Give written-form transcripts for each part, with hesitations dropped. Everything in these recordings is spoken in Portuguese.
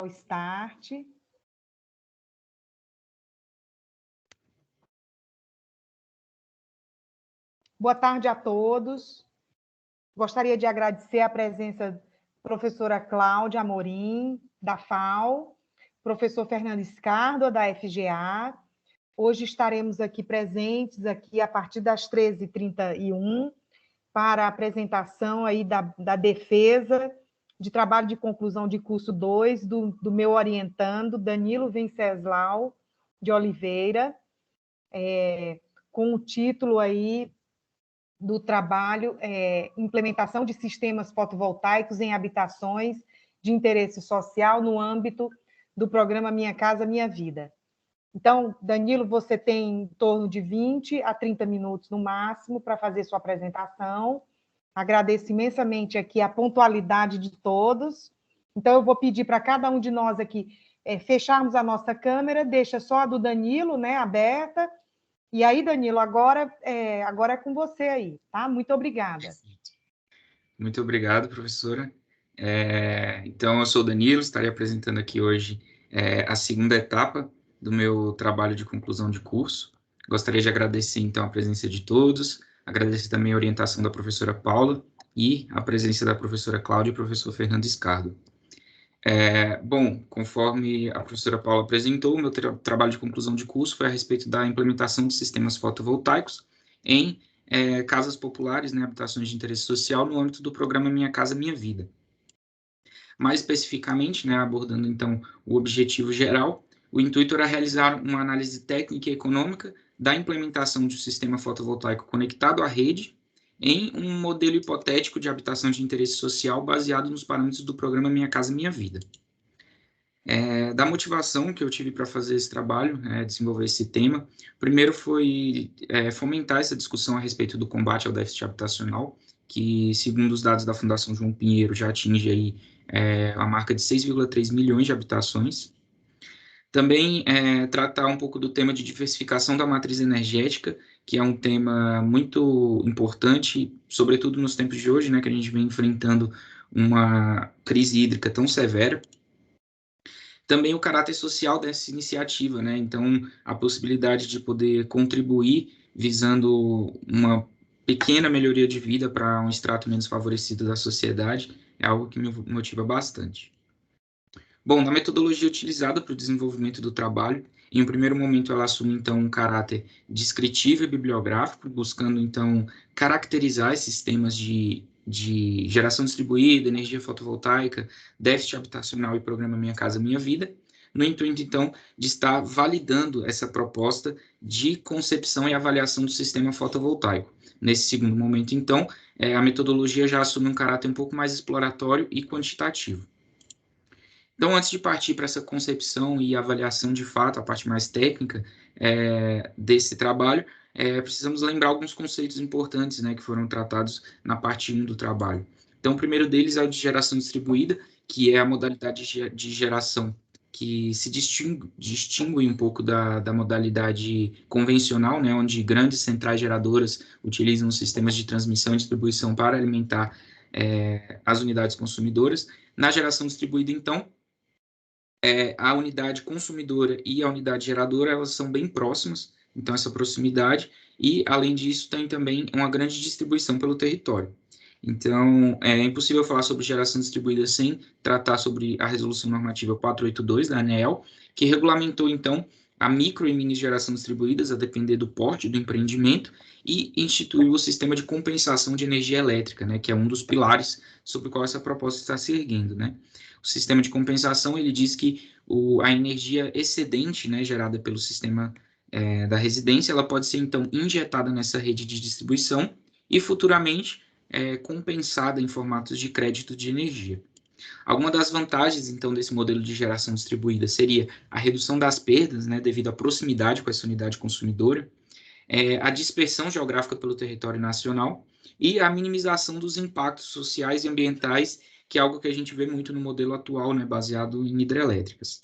o start. Boa tarde a todos. Gostaria de agradecer a presença da professora Cláudia Amorim, da FAO, professor Fernando Scardo, da FGA. Hoje estaremos aqui presentes aqui a partir das 13h31 para a apresentação aí da defesa de trabalho de conclusão de curso 2 do meu orientando, Danilo Venceslau de Oliveira, com o título aí do trabalho Implementação de sistemas fotovoltaicos em habitações de interesse social no âmbito do programa Minha Casa Minha Vida. Então, Danilo, você tem em torno de 20 a 30 minutos no máximo para fazer sua apresentação. Agradeço imensamente aqui a pontualidade de todos. Então, eu vou pedir para cada um de nós aqui fecharmos a nossa câmera, deixa só a do Danilo, né, aberta. E aí, Danilo, agora é com você aí, tá? Muito obrigada. Muito obrigado, professora. Então, eu sou o Danilo, estarei apresentando aqui hoje a segunda etapa do meu trabalho de conclusão de curso. Gostaria de agradecer, então, a presença de todos, agradecer também a orientação da professora Paula e a presença da professora Cláudia e do professor Fernando Scardo. Bom, conforme a professora Paula apresentou, o meu trabalho de conclusão de curso foi a respeito da implementação de sistemas fotovoltaicos em casas populares, né, habitações de interesse social, no âmbito do programa Minha Casa Minha Vida. Mais especificamente, né, abordando, então, o objetivo geral, o intuito era realizar uma análise técnica e econômica da implementação de um sistema fotovoltaico conectado à rede em um modelo hipotético de habitação de interesse social baseado nos parâmetros do programa Minha Casa Minha Vida. Da motivação que eu tive para fazer esse trabalho, desenvolver esse tema, primeiro foi fomentar essa discussão a respeito do combate ao déficit habitacional, que, segundo os dados da Fundação João Pinheiro, já atinge aí, a marca de 6,3 milhões de habitações. Também tratar um pouco do tema de diversificação da matriz energética, que é um tema muito importante, sobretudo nos tempos de hoje, né, que a gente vem enfrentando uma crise hídrica tão severa. Também o caráter social dessa iniciativa, né? Então, a possibilidade de poder contribuir visando uma pequena melhoria de vida para um extrato menos favorecido da sociedade é algo que me motiva bastante. Bom, na metodologia utilizada para o desenvolvimento do trabalho, em um primeiro momento ela assume, então, um caráter descritivo e bibliográfico, buscando, então, caracterizar esses temas de geração distribuída, energia fotovoltaica, déficit habitacional e programa Minha Casa Minha Vida, no intuito, então, de estar validando essa proposta de concepção e avaliação do sistema fotovoltaico. Nesse segundo momento, então, a metodologia já assume um caráter um pouco mais exploratório e quantitativo. Então, antes de partir para essa concepção e avaliação de fato, a parte mais técnica desse trabalho, precisamos lembrar alguns conceitos importantes, né, que foram tratados na parte 1 do trabalho. Então, o primeiro deles é o de geração distribuída, que é a modalidade de geração que se distingue um pouco da modalidade convencional, né, onde grandes centrais geradoras utilizam sistemas de transmissão e distribuição para alimentar as unidades consumidoras. Na geração distribuída, então, a unidade consumidora e a unidade geradora, elas são bem próximas, então essa proximidade, e além disso tem também uma grande distribuição pelo território. Então, é impossível falar sobre geração distribuída sem tratar sobre a Resolução Normativa 482 da ANEEL, que regulamentou, então, a micro e mini geração distribuídas, a depender do porte do empreendimento, e instituiu o sistema de compensação de energia elétrica, né, que é um dos pilares sobre o qual essa proposta está se erguendo, né. O sistema de compensação, ele diz que a energia excedente, né, gerada pelo sistema da residência, ela pode ser, então, injetada nessa rede de distribuição e, futuramente, compensada em formatos de crédito de energia. Alguma das vantagens, então, desse modelo de geração distribuída seria a redução das perdas, né, devido à proximidade com essa unidade consumidora, a dispersão geográfica pelo território nacional e a minimização dos impactos sociais e ambientais, que é algo que a gente vê muito no modelo atual, né, baseado em hidrelétricas.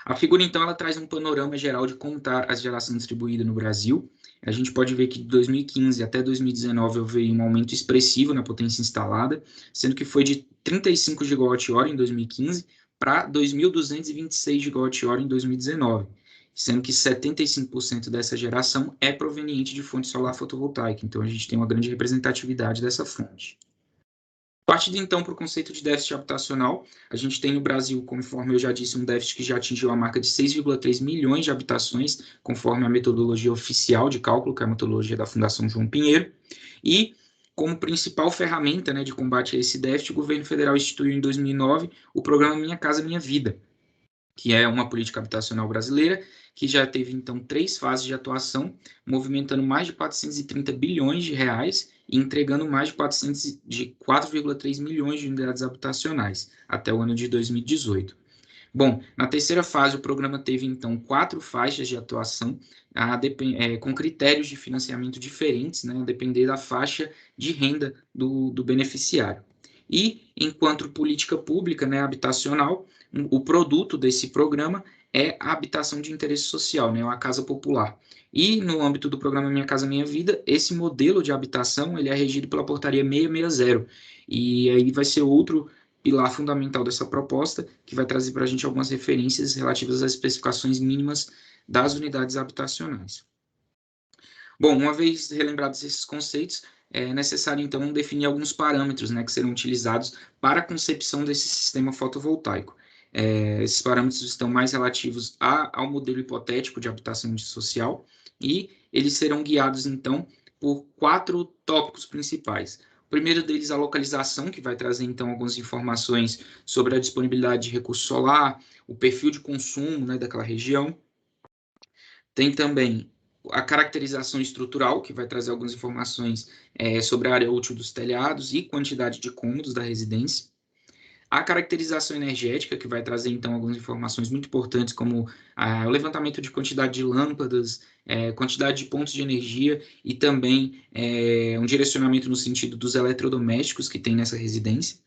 A figura, então, ela traz um panorama geral de como está a geração distribuída no Brasil. A gente pode ver que de 2015 até 2019 houve um aumento expressivo na potência instalada, sendo que foi de 35 GWh em 2015 para 2.226 gigawatt-hora em 2019, sendo que 75% dessa geração é proveniente de fonte solar fotovoltaica. Então, a gente tem uma grande representatividade dessa fonte. Partindo, então, para o conceito de déficit habitacional, a gente tem no Brasil, conforme eu já disse, um déficit que já atingiu a marca de 6,3 milhões de habitações, conforme a metodologia oficial de cálculo, que é a metodologia da Fundação João Pinheiro. E, como principal ferramenta, né, de combate a esse déficit, o governo federal instituiu em 2009 o programa Minha Casa Minha Vida, que é uma política habitacional brasileira, que já teve, então, 3 fases de atuação, movimentando mais de 430 bilhões de reais e entregando mais de 4,3 milhões de unidades habitacionais, até o ano de 2018. Bom, na terceira fase, o programa teve, então, 4 faixas de atuação, com critérios de financiamento diferentes, né, a depender da faixa de renda do beneficiário. E, enquanto política pública, né, habitacional, o produto desse programa é a habitação de interesse social, né, a casa popular. E, no âmbito do programa Minha Casa Minha Vida, esse modelo de habitação ele é regido pela portaria 660, e aí vai ser outro pilar fundamental dessa proposta, que vai trazer para a gente algumas referências relativas às especificações mínimas das unidades habitacionais. Bom, uma vez relembrados esses conceitos, é necessário, então, definir alguns parâmetros, né, que serão utilizados para a concepção desse sistema fotovoltaico. Esses parâmetros estão mais relativos ao modelo hipotético de habitação social e eles serão guiados, então, por 4 tópicos principais. O primeiro deles, a localização, que vai trazer, então, algumas informações sobre a disponibilidade de recurso solar, o perfil de consumo, né, daquela região. Tem também a caracterização estrutural, que vai trazer algumas informações sobre a área útil dos telhados e quantidade de cômodos da residência. A caracterização energética, que vai trazer, então, algumas informações muito importantes, como o levantamento de quantidade de lâmpadas, quantidade de pontos de energia e também um direcionamento no sentido dos eletrodomésticos que tem nessa residência.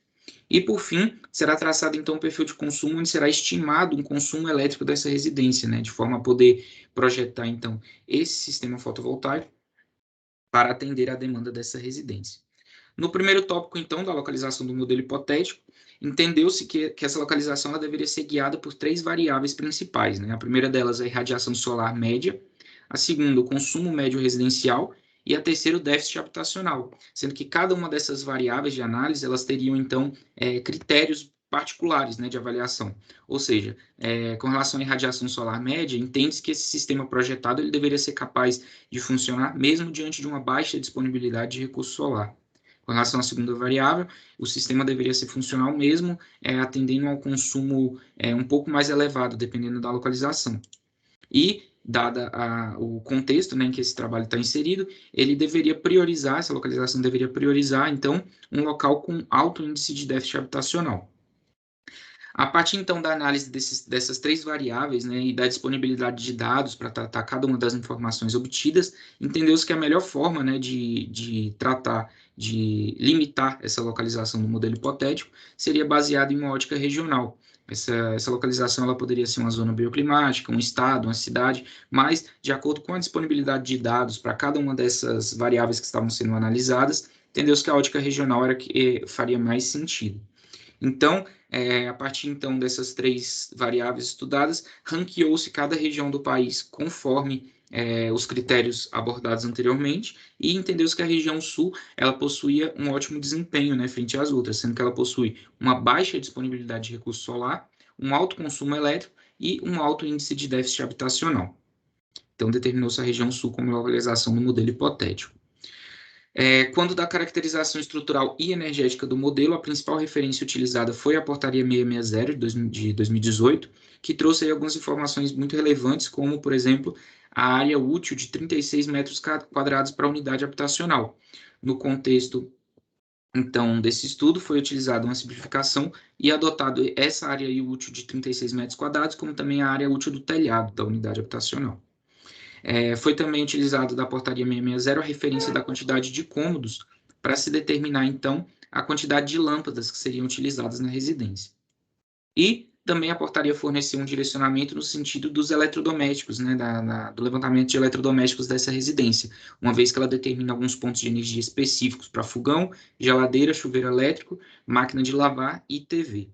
E, por fim, será traçado, então, um perfil de consumo onde será estimado um consumo elétrico dessa residência, né, de forma a poder projetar, então, esse sistema fotovoltaico para atender à demanda dessa residência. No primeiro tópico, então, da localização do modelo hipotético, entendeu-se que essa localização ela deveria ser guiada por 3 variáveis principais, né? A primeira delas é a irradiação solar média, a segunda, o consumo médio residencial, e a terceira, o déficit habitacional, sendo que cada uma dessas variáveis de análise, elas teriam, então, critérios particulares, né, de avaliação. Ou seja, com relação à irradiação solar média, entende-se que esse sistema projetado ele deveria ser capaz de funcionar mesmo diante de uma baixa disponibilidade de recurso solar. Com relação à segunda variável, o sistema deveria ser funcional mesmo, atendendo ao consumo um pouco mais elevado, dependendo da localização. E, dada o contexto, né, em que esse trabalho está inserido, ele deveria priorizar, essa localização deveria priorizar, então, um local com alto índice de déficit habitacional. A partir, então, da análise dessas 3 variáveis, né, e da disponibilidade de dados para tratar cada uma das informações obtidas, entendeu-se que a melhor forma, né, de tratar, de limitar essa localização do modelo hipotético seria baseada em uma ótica regional. Essa localização ela poderia ser uma zona bioclimática, um estado, uma cidade, mas, de acordo com a disponibilidade de dados para cada uma dessas variáveis que estavam sendo analisadas, entendeu-se que a ótica regional era que faria mais sentido. Então, a partir então dessas 3 variáveis estudadas, ranqueou-se cada região do país conforme os critérios abordados anteriormente e entendeu-se que a região sul ela possuía um ótimo desempenho, né, frente às outras, sendo que ela possui uma baixa disponibilidade de recurso solar, um alto consumo elétrico e um alto índice de déficit habitacional. Então, determinou-se a região sul como localização do modelo hipotético. Quando da caracterização estrutural e energética do modelo, a principal referência utilizada foi a portaria 660 de 2018, que trouxe aí algumas informações muito relevantes, como, por exemplo, a área útil de 36 metros quadrados para unidade habitacional. No contexto, então, desse estudo, foi utilizada uma simplificação e adotado essa área útil de 36 metros quadrados, como também a área útil do telhado da unidade habitacional. Foi também utilizado da portaria 660 a referência da quantidade de cômodos para se determinar, então, a quantidade de lâmpadas que seriam utilizadas na residência. E também a portaria forneceu um direcionamento no sentido dos eletrodomésticos, né, do levantamento de eletrodomésticos dessa residência, uma vez que ela determina alguns pontos de energia específicos para fogão, geladeira, chuveiro elétrico, máquina de lavar e TV.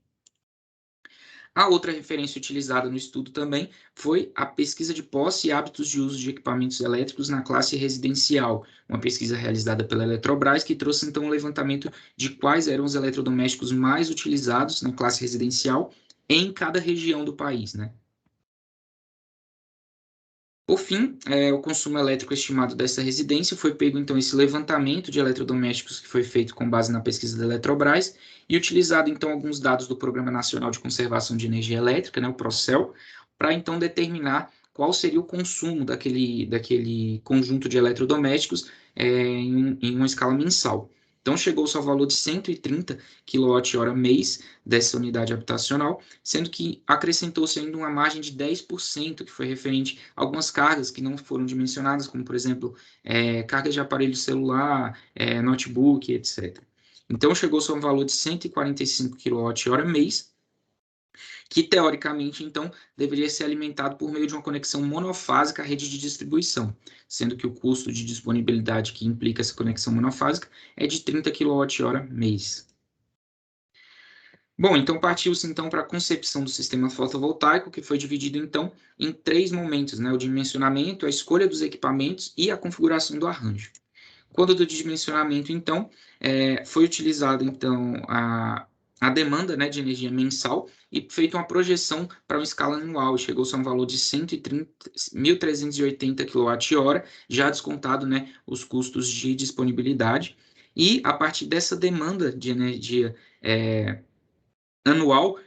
A outra referência utilizada no estudo também foi a pesquisa de posse e hábitos de uso de equipamentos elétricos na classe residencial, uma pesquisa realizada pela Eletrobras, que trouxe então um levantamento de quais eram os eletrodomésticos mais utilizados na classe residencial em cada região do país, né? Por fim, o consumo elétrico estimado dessa residência foi pego, então, esse levantamento de eletrodomésticos que foi feito com base na pesquisa da Eletrobras e utilizado, então, alguns dados do Programa Nacional de Conservação de Energia Elétrica, né, o PROCEL, para, então, determinar qual seria o consumo daquele conjunto de eletrodomésticos em uma escala mensal. Então, chegou-se ao valor de 130 kWh mês dessa unidade habitacional, sendo que acrescentou-se ainda uma margem de 10%, que foi referente a algumas cargas que não foram dimensionadas, como, por exemplo, cargas de aparelho celular, notebook, etc. Então, chegou-se a um valor de 145 kWh mês, que, teoricamente, então, deveria ser alimentado por meio de uma conexão monofásica à rede de distribuição, sendo que o custo de disponibilidade que implica essa conexão monofásica é de 30 kWh mês. Bom, então partiu-se então para a concepção do sistema fotovoltaico, que foi dividido então em 3 momentos, né? O dimensionamento, a escolha dos equipamentos e a configuração do arranjo. Quando do dimensionamento, então, foi utilizado então a demanda, né, de energia mensal e feita uma projeção para uma escala anual, chegou-se a um valor de 1.380 kWh, já descontado, né, os custos de disponibilidade. E a partir dessa demanda de energia anual,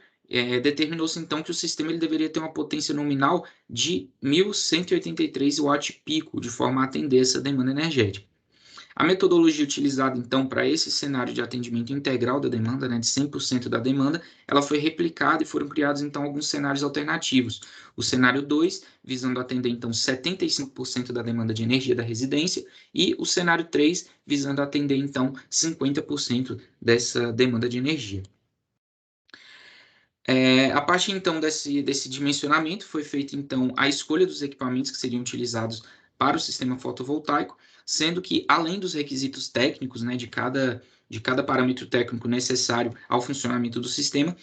determinou-se então que o sistema ele deveria ter uma potência nominal de 1.183 watt-pico, de forma a atender essa demanda energética. A metodologia utilizada, então, para esse cenário de atendimento integral da demanda, né, de 100% da demanda, ela foi replicada e foram criados, então, alguns cenários alternativos. O cenário 2, visando atender, então, 75% da demanda de energia da residência, e o cenário 3, visando atender, então, 50% dessa demanda de energia. A partir, então, desse dimensionamento, foi feita, então, a escolha dos equipamentos que seriam utilizados para o sistema fotovoltaico, sendo que, além dos requisitos técnicos, né, de cada parâmetro técnico necessário ao funcionamento do sistema,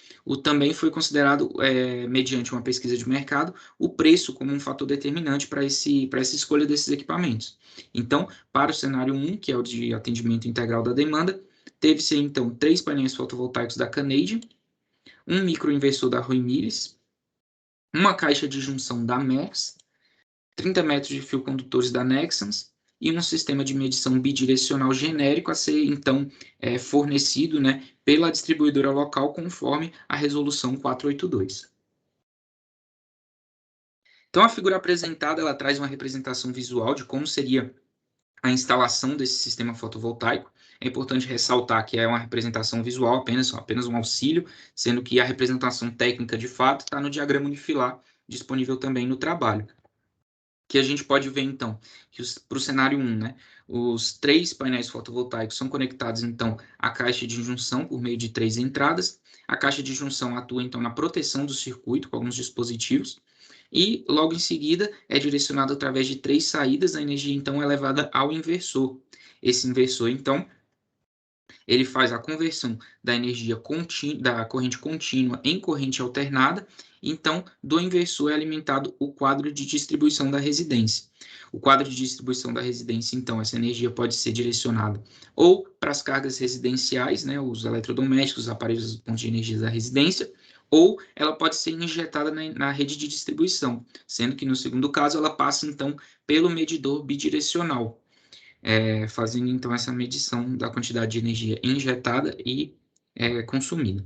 também foi considerado, mediante uma pesquisa de mercado, o preço como um fator determinante para essa escolha desses equipamentos. Então, para o cenário 1, que é o de atendimento integral da demanda, teve-se, então, 3 painéis fotovoltaicos da Canadian, um microinversor da Rui Mires, uma caixa de junção da MEX, 30 metros de fio condutores da Nexans e um sistema de medição bidirecional genérico a ser, então, fornecido, né, pela distribuidora local conforme a resolução 482. Então, a figura apresentada ela traz uma representação visual de como seria a instalação desse sistema fotovoltaico. É importante ressaltar que é uma representação visual, apenas um auxílio, sendo que a representação técnica, de fato, está no diagrama unifilar, disponível também no trabalho. Que a gente pode ver, então, que para o cenário 1, né, os 3 painéis fotovoltaicos são conectados, então, à caixa de junção por meio de 3 entradas. A caixa de junção atua, então, na proteção do circuito com alguns dispositivos. E, logo em seguida, é direcionado através de 3 saídas, a energia, então, é levada ao inversor. Esse inversor, então, ele faz a conversão da energia da corrente contínua em corrente alternada, então, do inversor é alimentado o quadro de distribuição da residência. O quadro de distribuição da residência, então, essa energia pode ser direcionada ou para as cargas residenciais, né, os eletrodomésticos, os aparelhos de ponto de energia da residência, ou ela pode ser injetada na rede de distribuição, sendo que no segundo caso ela passa, então, pelo medidor bidirecional, fazendo, então, essa medição da quantidade de energia injetada e consumida.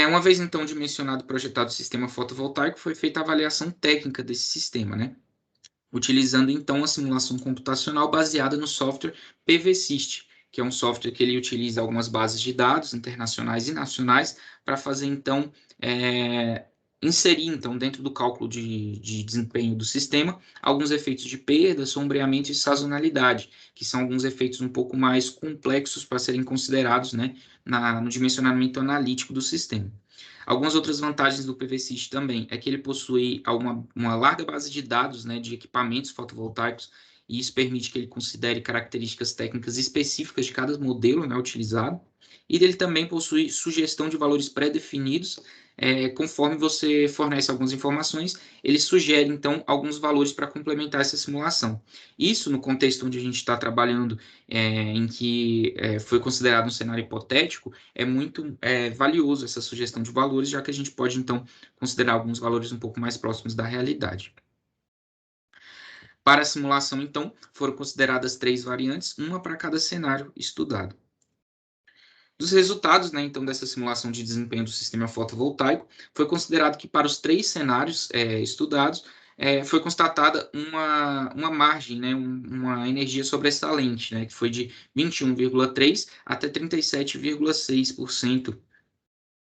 Uma vez, então, dimensionado e projetado o sistema fotovoltaico, foi feita a avaliação técnica desse sistema, né? Utilizando, então, a simulação computacional baseada no software PVSYST, que é um software que ele utiliza algumas bases de dados internacionais e nacionais para fazer, então, inserir, então, dentro do cálculo de desempenho do sistema, alguns efeitos de perda, sombreamento e sazonalidade, que são alguns efeitos um pouco mais complexos para serem considerados, né, no dimensionamento analítico do sistema. Algumas outras vantagens do PVSYST também é que ele possui uma larga base de dados, né, de equipamentos fotovoltaicos, e isso permite que ele considere características técnicas específicas de cada modelo, né, utilizado, e ele também possui sugestão de valores pré-definidos. Conforme você fornece algumas informações, ele sugere, então, alguns valores para complementar essa simulação. Isso, no contexto onde a gente está trabalhando, em que foi considerado um cenário hipotético, é muito valioso essa sugestão de valores, já que a gente pode, então, considerar alguns valores um pouco mais próximos da realidade. Para a simulação, então, foram consideradas 3 variantes, uma para cada cenário estudado. Dos resultados, né, então, dessa simulação de desempenho do sistema fotovoltaico, foi considerado que para os 3 cenários estudados, foi constatada uma margem, né, uma energia sobressalente, né, que foi de 21,3% até 37,6%,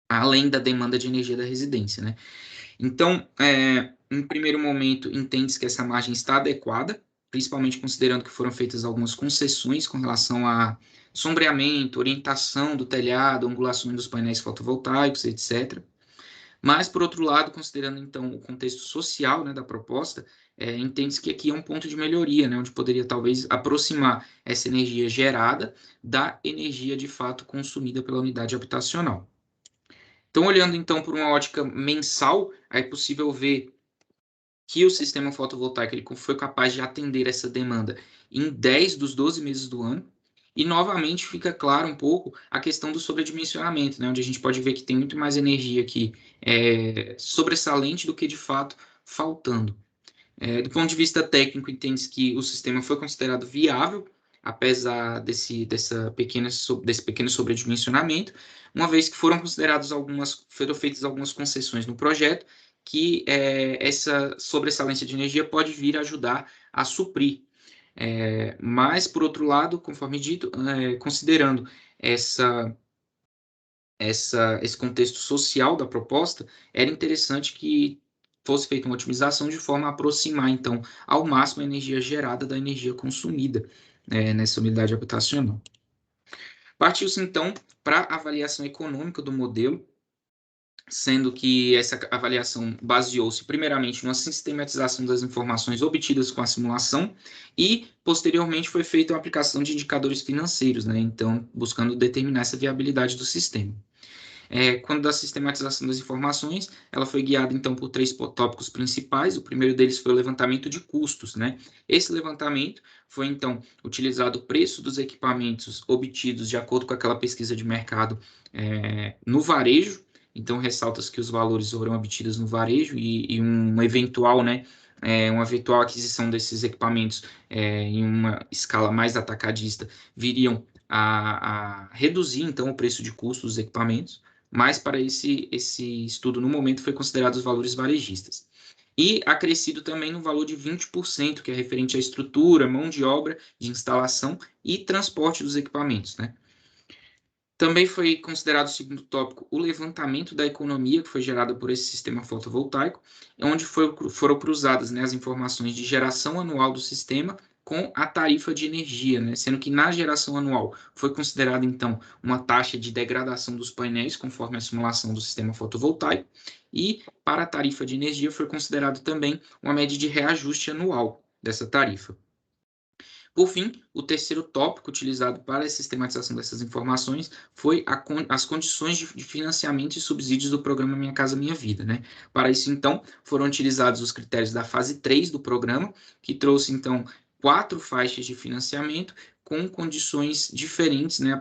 além da demanda de energia da residência, né. Então, em primeiro momento, entende-se que essa margem está adequada, principalmente considerando que foram feitas algumas concessões com relação a sombreamento, orientação do telhado, angulações dos painéis fotovoltaicos, etc. Mas, por outro lado, considerando, então, o contexto social, né, da proposta, entende-se que aqui é um ponto de melhoria, né, onde poderia, talvez, aproximar essa energia gerada da energia, de fato, consumida pela unidade habitacional. Então, olhando, então, por uma ótica mensal, é possível ver que o sistema fotovoltaico ele foi capaz de atender essa demanda em 10 dos 12 meses do ano. E, novamente, fica claro um pouco a questão do sobredimensionamento, né, onde a gente pode ver que tem muito mais energia aqui sobressalente do que, de fato, faltando. Do ponto de vista técnico, entende-se que o sistema foi considerado viável, apesar desse pequeno sobredimensionamento, uma vez que foram feitas algumas concessões no projeto, que essa sobressalência de energia pode vir a ajudar a suprir. Mas, por outro lado, conforme dito, considerando esse contexto social da proposta, era interessante que fosse feita uma otimização de forma a aproximar, então, ao máximo a energia gerada da energia consumida nessa unidade habitacional. Partiu-se, então, para a avaliação econômica do modelo, sendo que essa avaliação baseou-se primeiramente numa sistematização das informações obtidas com a simulação e, posteriormente, foi feita a aplicação de indicadores financeiros, né? Então, buscando determinar essa viabilidade do sistema. Quando da sistematização das informações, ela foi guiada, então, por 3 tópicos principais. O primeiro deles foi o levantamento de custos, né? Esse levantamento foi, então, utilizado o preço dos equipamentos obtidos de acordo com aquela pesquisa de mercado no varejo. Então, ressalta-se que os valores foram obtidos no varejo e uma eventual aquisição desses equipamentos em uma escala mais atacadista viriam a reduzir, então, o preço de custo dos equipamentos, mas para esse estudo, no momento, foi considerado os valores varejistas. E acrescido também no valor de 20%, que é referente à estrutura, mão de obra, de instalação e transporte dos equipamentos, né? Também foi considerado o segundo tópico o levantamento da economia que foi gerada por esse sistema fotovoltaico, onde foram cruzadas, né, as informações de geração anual do sistema com a tarifa de energia, né, sendo que na geração anual foi considerada, então, uma taxa de degradação dos painéis, conforme a simulação do sistema fotovoltaico, e para a tarifa de energia foi considerado também uma média de reajuste anual dessa tarifa. Por fim, o terceiro tópico utilizado para a sistematização dessas informações foi as condições de financiamento e subsídios do programa Minha Casa Minha Vida, né? Para isso, então, foram utilizados os critérios da fase 3 do programa, que trouxe, então, 4 faixas de financiamento com condições diferentes, né?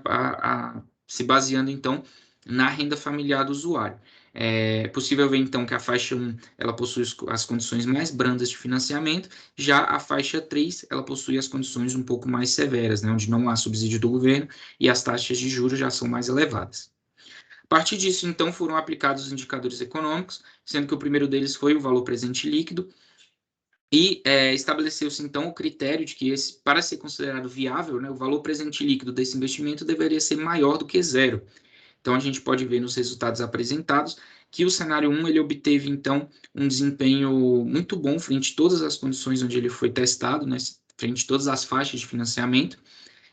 Se baseando, então, na renda familiar do usuário. É possível ver, então, que a faixa 1 ela possui as condições mais brandas de financiamento, já a faixa 3 ela possui as condições um pouco mais severas, né, onde não há subsídio do governo e as taxas de juros já são mais elevadas. A partir disso, então, foram aplicados os indicadores econômicos, sendo que o primeiro deles foi o valor presente líquido, e estabeleceu-se, então, o critério de que, para ser considerado viável, né, o valor presente líquido desse investimento deveria ser maior do que zero. Então, a gente pode ver nos resultados apresentados que o cenário 1 ele obteve, então, um desempenho muito bom frente a todas as condições onde ele foi testado, né, frente a todas as faixas de financiamento.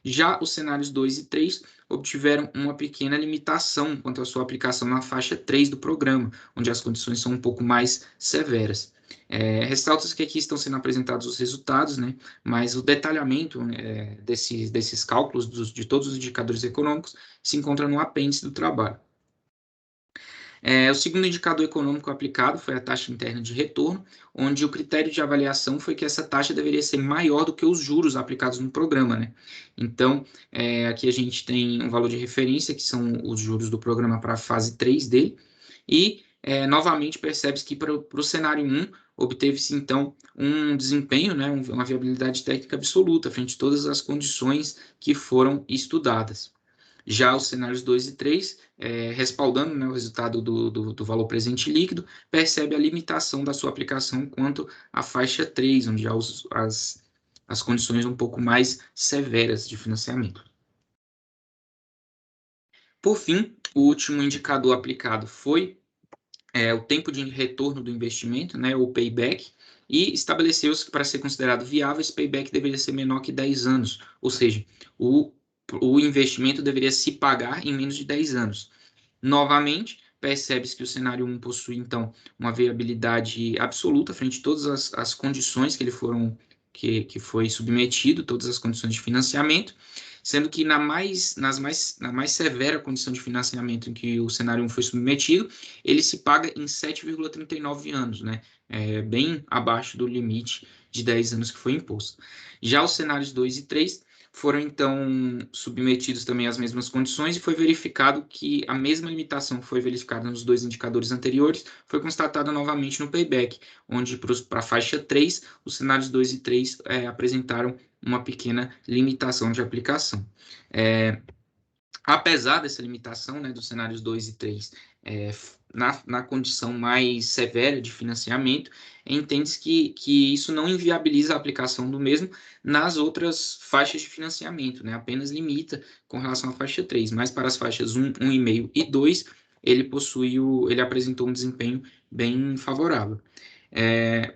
Já os cenários 2 e 3 obtiveram uma pequena limitação quanto à sua aplicação na faixa 3 do programa, onde as condições são um pouco mais severas. Ressalta-se que aqui estão sendo apresentados os resultados, né, mas o detalhamento desses cálculos de todos os indicadores econômicos se encontra no apêndice do trabalho. O segundo indicador econômico aplicado foi a taxa interna de retorno, onde o critério de avaliação foi que essa taxa deveria ser maior do que os juros aplicados no programa, né? Então, aqui a gente tem um valor de referência, que são os juros do programa para a fase 3 dele, e, novamente, percebe-se que para o cenário 1, obteve-se, então, um desempenho, né, uma viabilidade técnica absoluta, frente a todas as condições que foram estudadas. Já os cenários 2 e 3, respaldando, né, o resultado do valor presente líquido, percebe a limitação da sua aplicação quanto à faixa 3, onde há as condições um pouco mais severas de financiamento. Por fim, o último indicador aplicado foi o tempo de retorno do investimento, né, o payback, e estabeleceu-se que para ser considerado viável, esse payback deveria ser menor que 10 anos, ou seja, o investimento deveria se pagar em menos de 10 anos. Novamente, percebe-se que o cenário 1 possui, então, uma viabilidade absoluta frente a todas as condições que foi submetido, todas as condições de financiamento, sendo que na mais severa condição de financiamento em que o cenário 1 foi submetido, ele se paga em 7,39 anos, né? Bem abaixo do limite de 10 anos que foi imposto. Já os cenários 2 e 3 foram, então, submetidos também às mesmas condições e foi verificado que a mesma limitação que foi verificada nos dois indicadores anteriores foi constatada novamente no payback, onde para a faixa 3, os cenários 2 e 3 apresentaram uma pequena limitação de aplicação. Apesar dessa limitação, né, dos cenários 2 e 3, na condição mais severa de financiamento, entende-se que isso não inviabiliza a aplicação do mesmo nas outras faixas de financiamento, né, apenas limita com relação à faixa 3, mas para as faixas 1, 1,5 e 2, ele apresentou um desempenho bem favorável.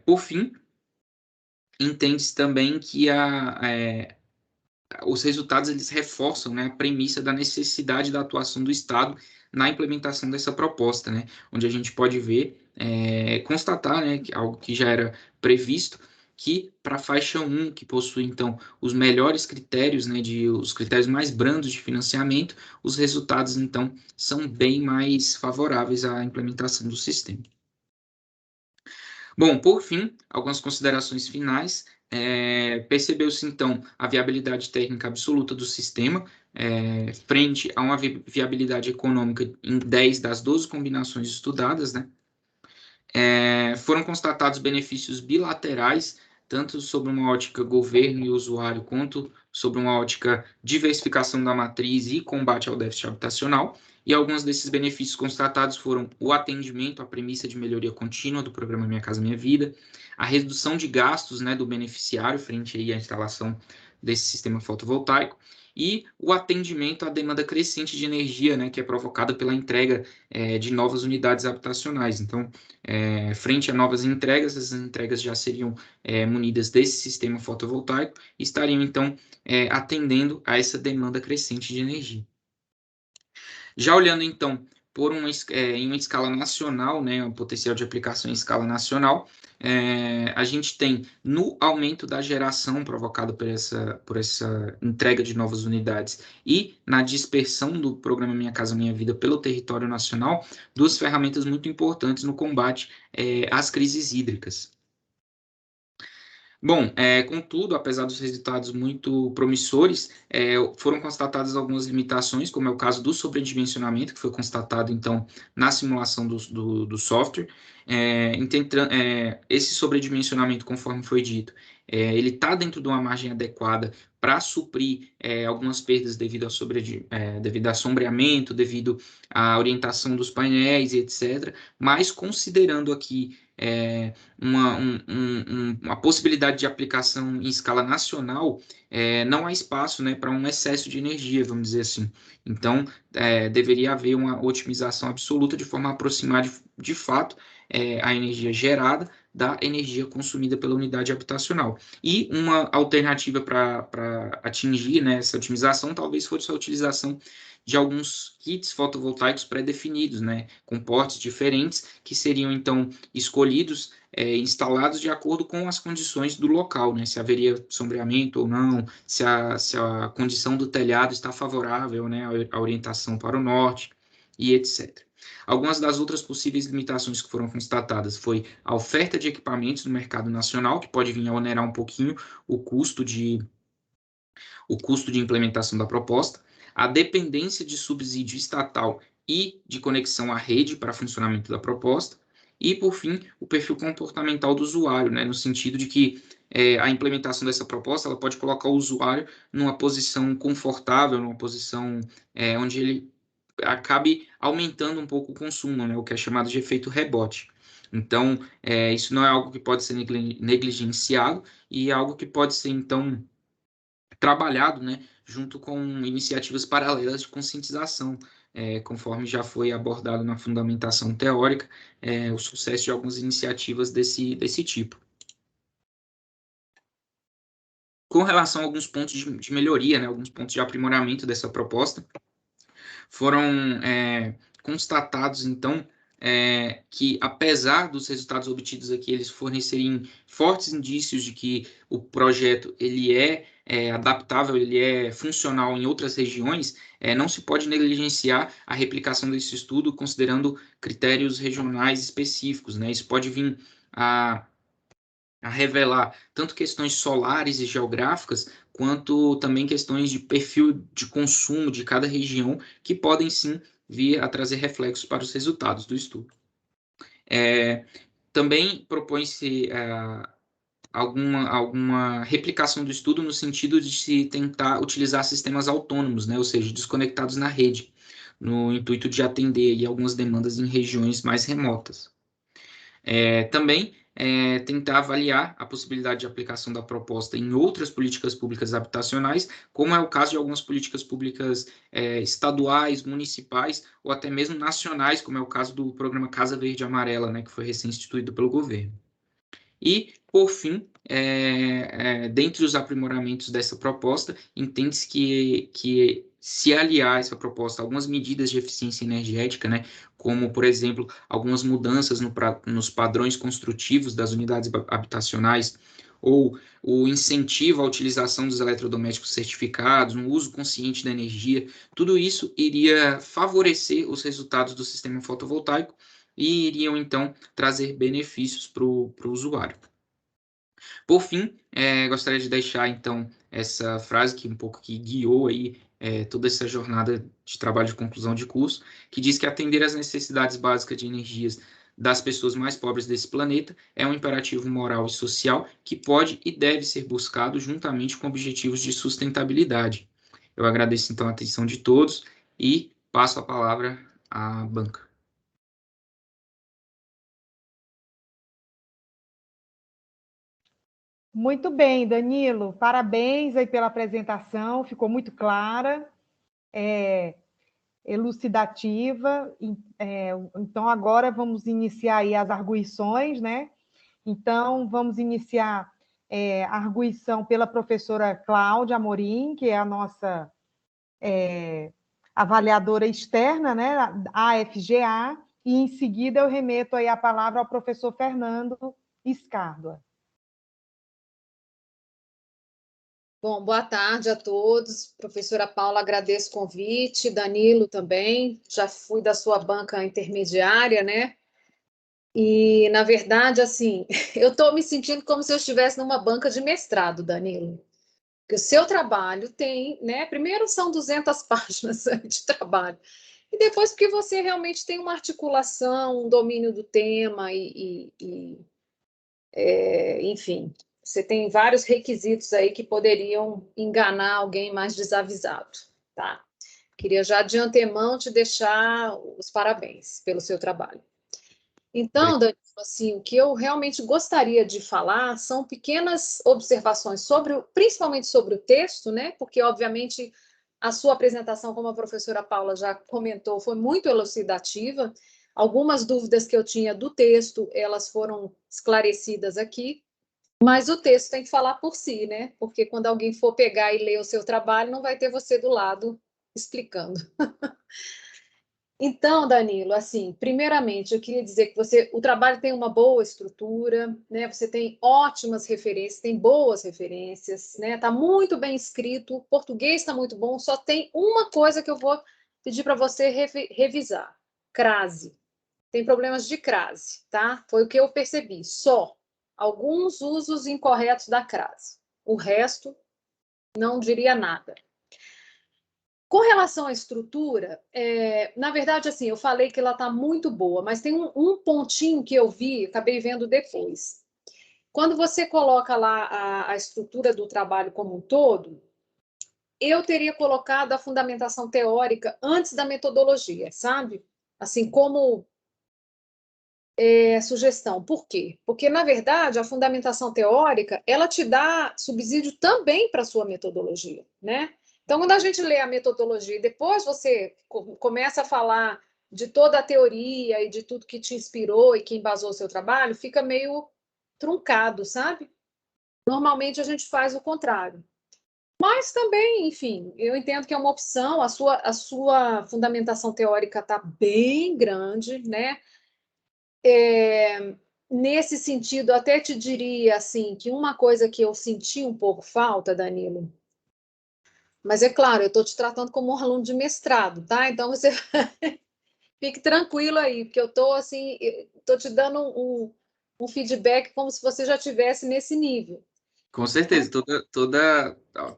Por fim, entende-se também que os resultados eles reforçam, né, a premissa da necessidade da atuação do Estado na implementação dessa proposta, né, onde a gente pode ver, constatar, né, algo que já era previsto, que para a faixa 1, que possui, então, os melhores critérios, né, os critérios mais brandos de financiamento, os resultados, então, são bem mais favoráveis à implementação do sistema. Bom, por fim, algumas considerações finais. Percebeu-se, então, a viabilidade técnica absoluta do sistema, frente a uma viabilidade econômica em 10 das 12 combinações estudadas, né? Foram constatados benefícios bilaterais, tanto sobre uma ótica governo e usuário, quanto sobre uma ótica diversificação da matriz e combate ao déficit habitacional, e alguns desses benefícios constatados foram o atendimento à premissa de melhoria contínua do programa Minha Casa Minha Vida, a redução de gastos, né, do beneficiário frente aí à instalação desse sistema fotovoltaico, e o atendimento à demanda crescente de energia, né, que é provocada pela entrega de novas unidades habitacionais. Então, frente a novas entregas, as entregas já seriam munidas desse sistema fotovoltaico e estariam, então, atendendo a essa demanda crescente de energia. Já olhando, então, em uma escala nacional, né, o potencial de aplicação em escala nacional, a gente tem no aumento da geração provocada por essa entrega de novas unidades e na dispersão do programa Minha Casa Minha Vida pelo território nacional, duas ferramentas muito importantes no combate às crises hídricas. Bom, contudo, apesar dos resultados muito promissores, foram constatadas algumas limitações, como é o caso do sobredimensionamento, que foi constatado, então, na simulação do software. Esse sobredimensionamento, conforme foi dito, ele está dentro de uma margem adequada para suprir algumas perdas devido a sombreamento, devido à orientação dos painéis e etc., mas considerando aqui uma possibilidade de aplicação em escala nacional, não há espaço, né, para um excesso de energia, vamos dizer assim. Então, deveria haver uma otimização absoluta de forma a aproximar de fato a energia gerada da energia consumida pela unidade habitacional. E uma alternativa para atingir, né, essa otimização talvez fosse a utilização de alguns kits fotovoltaicos pré-definidos, né, com portes diferentes, que seriam, então, escolhidos, instalados de acordo com as condições do local, né, se haveria sombreamento ou não, se a condição do telhado está favorável, né, à orientação para o norte, e etc. Algumas das outras possíveis limitações que foram constatadas foi a oferta de equipamentos no mercado nacional, que pode vir a onerar um pouquinho o custo de implementação da proposta, a dependência de subsídio estatal e de conexão à rede para funcionamento da proposta, e, por fim, o perfil comportamental do usuário, né, no sentido de que a implementação dessa proposta ela pode colocar o usuário numa posição confortável, numa posição onde ele acabe aumentando um pouco o consumo, né, o que é chamado de efeito rebote. Então, isso não é algo que pode ser negligenciado e é algo que pode ser, então, trabalhado, né, junto com iniciativas paralelas de conscientização, conforme já foi abordado na fundamentação teórica, o sucesso de algumas iniciativas desse tipo. Com relação a alguns pontos de melhoria, né, alguns pontos de aprimoramento dessa proposta, foram constatados, então, que, apesar dos resultados obtidos aqui, eles fornecerem fortes indícios de que o projeto ele é adaptável, ele é funcional em outras regiões, não se pode negligenciar a replicação desse estudo considerando critérios regionais específicos, né? Isso pode vir a revelar tanto questões solares e geográficas, quanto também questões de perfil de consumo de cada região, que podem sim vir a trazer reflexos para os resultados do estudo. Também propõe-se alguma replicação do estudo no sentido de se tentar utilizar sistemas autônomos, né, ou seja, desconectados na rede, no intuito de atender aí algumas demandas em regiões mais remotas. Também tentar avaliar a possibilidade de aplicação da proposta em outras políticas públicas habitacionais, como é o caso de algumas políticas públicas estaduais, municipais ou até mesmo nacionais, como é o caso do programa Casa Verde e Amarela, né, que foi recém-instituído pelo governo. E, por fim, dentre os aprimoramentos dessa proposta, entende-se que se aliar essa proposta a algumas medidas de eficiência energética, né, como, por exemplo, algumas mudanças nos padrões construtivos das unidades habitacionais, ou o incentivo à utilização dos eletrodomésticos certificados, um uso consciente da energia, tudo isso iria favorecer os resultados do sistema fotovoltaico e iriam, então, trazer benefícios para o usuário. Por fim, gostaria de deixar, então, essa frase que um pouco que guiou aí toda essa jornada de trabalho de conclusão de curso, que diz que atender às necessidades básicas de energias das pessoas mais pobres desse planeta é um imperativo moral e social que pode e deve ser buscado juntamente com objetivos de sustentabilidade. Eu agradeço, então, a atenção de todos e passo a palavra à banca. Muito bem, Danilo. Parabéns aí pela apresentação, ficou muito clara, elucidativa. Então, agora vamos iniciar aí as arguições, né? Então, vamos iniciar a arguição pela professora Cláudia Amorim, que é a nossa avaliadora externa, né, AFGA, e em seguida eu remeto aí a palavra ao professor Fernando Escárdua. Bom, boa tarde a todos. Professora Paula, agradeço o convite. Danilo também. Já fui da sua banca intermediária, né? E, na verdade, assim, eu estou me sentindo como se eu estivesse numa banca de mestrado, Danilo. Porque o seu trabalho tem, né? Primeiro são 200 páginas de trabalho. E depois porque você realmente tem uma articulação, um domínio do tema enfim, você tem vários requisitos aí que poderiam enganar alguém mais desavisado, tá? Queria já de antemão te deixar os parabéns pelo seu trabalho. Então, Danilo, assim, o que eu realmente gostaria de falar são pequenas observações principalmente sobre o texto, né? Porque, obviamente, a sua apresentação, como a professora Paula já comentou, foi muito elucidativa, Algumas dúvidas que eu tinha do texto, elas foram esclarecidas aqui, mas o texto tem que falar por si, né? Porque quando alguém for pegar e ler o seu trabalho, não vai ter você do lado explicando. Então, Danilo, assim, primeiramente, eu queria dizer que o trabalho tem uma boa estrutura, né? Você tem ótimas referências, tem boas referências, né? Está muito bem escrito, o português está muito bom, só tem uma coisa que eu vou pedir para você revisar: crase. Tem problemas de crase, tá? Foi o que eu percebi, só alguns usos incorretos da crase. O resto, não diria nada. Com relação à estrutura, na verdade, assim, eu falei que ela está muito boa, mas tem um pontinho que eu vi, acabei vendo depois. Quando você coloca lá a estrutura do trabalho como um todo, eu teria colocado a fundamentação teórica antes da metodologia, sabe? Assim, como sugestão. Por quê? Porque, na verdade, a fundamentação teórica, ela te dá subsídio também para a sua metodologia, né? Então, quando a gente lê a metodologia e depois você começa a falar de toda a teoria e de tudo que te inspirou e que embasou o seu trabalho, fica meio truncado, sabe? Normalmente a gente faz o contrário. Mas também, enfim, eu entendo que é uma opção, a sua fundamentação teórica está bem grande, né? Nesse sentido, até te diria assim que uma coisa que eu senti um pouco falta, Danilo, mas é claro, eu estou te tratando como um aluno de mestrado, tá? Então você fique tranquilo aí, porque eu estou assim, estou te dando um feedback como se você já estivesse nesse nível. Com certeza,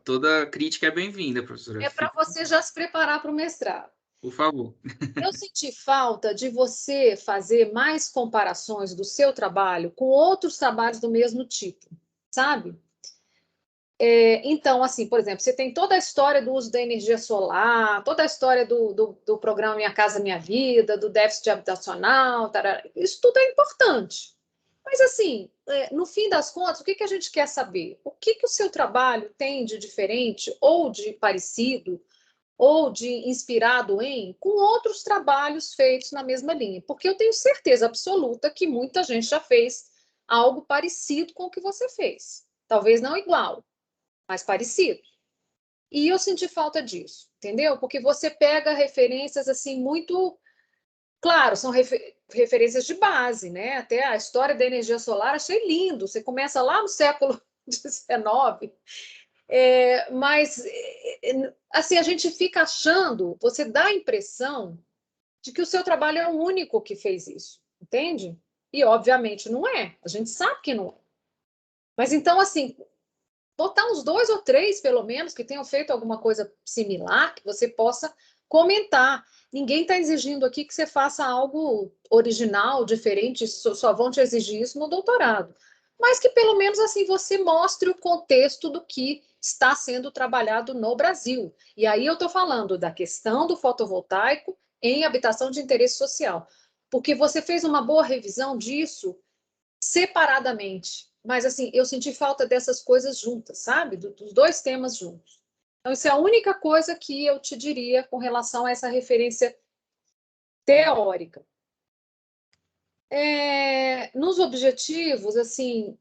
toda crítica é bem-vinda, professora. É para você já se preparar para o mestrado. Por favor. Eu senti falta de você fazer mais comparações do seu trabalho com outros trabalhos do mesmo tipo, sabe? Então, assim, por exemplo, você tem toda a história do uso da energia solar, toda a história do programa Minha Casa Minha Vida, do déficit habitacional, tarará. Isso tudo é importante. Mas, assim, no fim das contas, o que a gente quer saber? O que o seu trabalho tem de diferente, ou de parecido, ou de inspirado em, com outros trabalhos feitos na mesma linha? Porque eu tenho certeza absoluta que muita gente já fez algo parecido com o que você fez. Talvez não igual, mais parecido. E eu senti falta disso, entendeu? Porque você pega referências assim muito, claro, são referências de base, né? Até a história da energia solar achei lindo. Você começa lá no século XIX, mas assim a gente fica achando, você dá a impressão de que o seu trabalho é o único que fez isso, entende? E obviamente não é. A gente sabe que não é. Mas então assim, botar uns 2 ou 3, pelo menos, que tenham feito alguma coisa similar, que você possa comentar. Ninguém está exigindo aqui que você faça algo original, diferente, só vão te exigir isso no doutorado. Mas que pelo menos assim você mostre o contexto do que está sendo trabalhado no Brasil. E aí eu estou falando da questão do fotovoltaico em habitação de interesse social. Porque você fez uma boa revisão disso separadamente. Mas, assim, eu senti falta dessas coisas juntas, sabe? Dos dois temas juntos. Então, isso é a única coisa que eu te diria com relação a essa referência teórica. Nos objetivos, assim,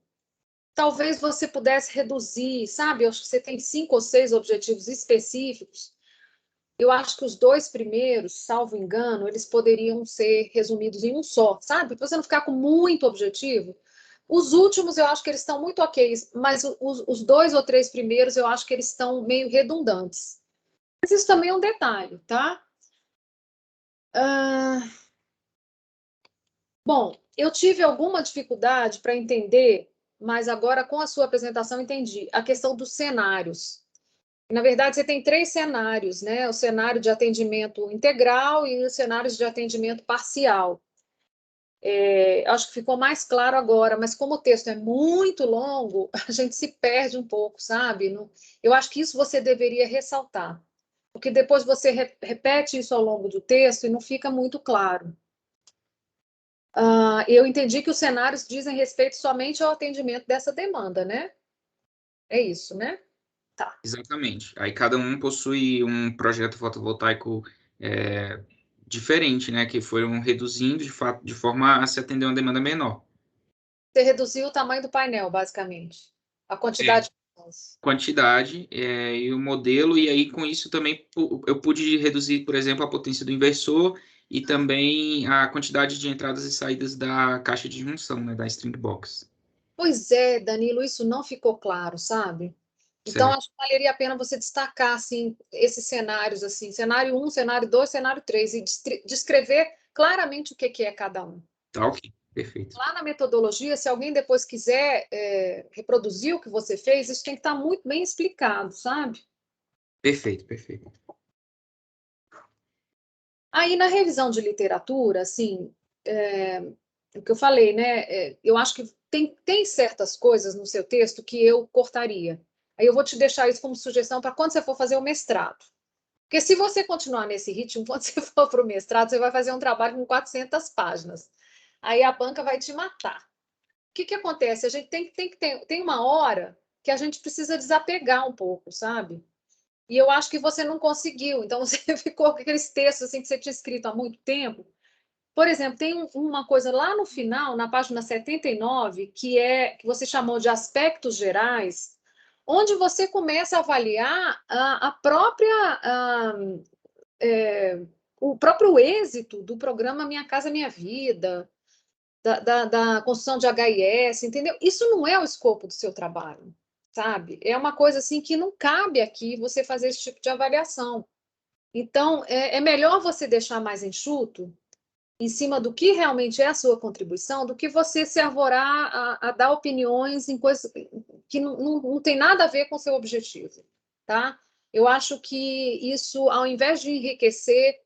talvez você pudesse reduzir, sabe? Eu acho que você tem 5 ou 6 objetivos específicos. Eu acho que os 2 primeiros, salvo engano, eles poderiam ser resumidos em um só, sabe? Para você não ficar com muito objetivo. Os últimos eu acho que eles estão muito ok, mas os 2 ou 3 primeiros eu acho que eles estão meio redundantes. Mas isso também é um detalhe, tá? Bom, eu tive alguma dificuldade para entender, mas agora com a sua apresentação entendi, a questão dos cenários. Na verdade, você tem 3 cenários, né? O cenário de atendimento integral e os cenários de atendimento parcial. Acho que ficou mais claro agora, mas como o texto é muito longo, a gente se perde um pouco, sabe? Eu acho que isso você deveria ressaltar, porque depois você repete isso ao longo do texto e não fica muito claro. Eu entendi que os cenários dizem respeito somente ao atendimento dessa demanda, né? É isso, né? Tá. Exatamente. Aí cada um possui um projeto fotovoltaico diferente, né? Que foram reduzindo, de fato, de forma a se atender uma demanda menor. Você reduziu o tamanho do painel, basicamente. A quantidade de peças. Quantidade e o modelo, e aí com isso também eu pude reduzir, por exemplo, a potência do inversor e também a quantidade de entradas e saídas da caixa de junção, né, da string box. Pois é, Danilo, isso não ficou claro, sabe? Então, Certo. acho que valeria a pena você destacar, assim, esses cenários, assim, cenário 1, cenário 2, cenário 3, e descrever claramente o que é cada um. Tá, ok. Perfeito. Lá na metodologia, se alguém depois quiser reproduzir o que você fez, isso tem que estar muito bem explicado, sabe? Perfeito, perfeito. Aí, na revisão de literatura, assim, o que eu falei, né? Eu acho que tem certas coisas no seu texto que eu cortaria. Aí eu vou te deixar isso como sugestão para quando você for fazer o mestrado. Porque se você continuar nesse ritmo, quando você for para o mestrado, você vai fazer um trabalho com 400 páginas. Aí a banca vai te matar. O que acontece? A gente tem uma hora que a gente precisa desapegar um pouco, sabe? E eu acho que você não conseguiu. Então, você ficou com aqueles textos assim, que você tinha escrito há muito tempo. Por exemplo, tem uma coisa lá no final, na página 79, que você chamou de aspectos gerais, onde você começa a avaliar o próprio êxito do programa Minha Casa Minha Vida, da construção de HIS, entendeu? Isso não é o escopo do seu trabalho, sabe? É uma coisa assim que não cabe aqui você fazer esse tipo de avaliação. Então, é melhor você deixar mais enxuto em cima do que realmente é a sua contribuição, do que você se arvorar a dar opiniões em coisas que não tem nada a ver com o seu objetivo, tá? Eu acho que isso, ao invés de enriquecer,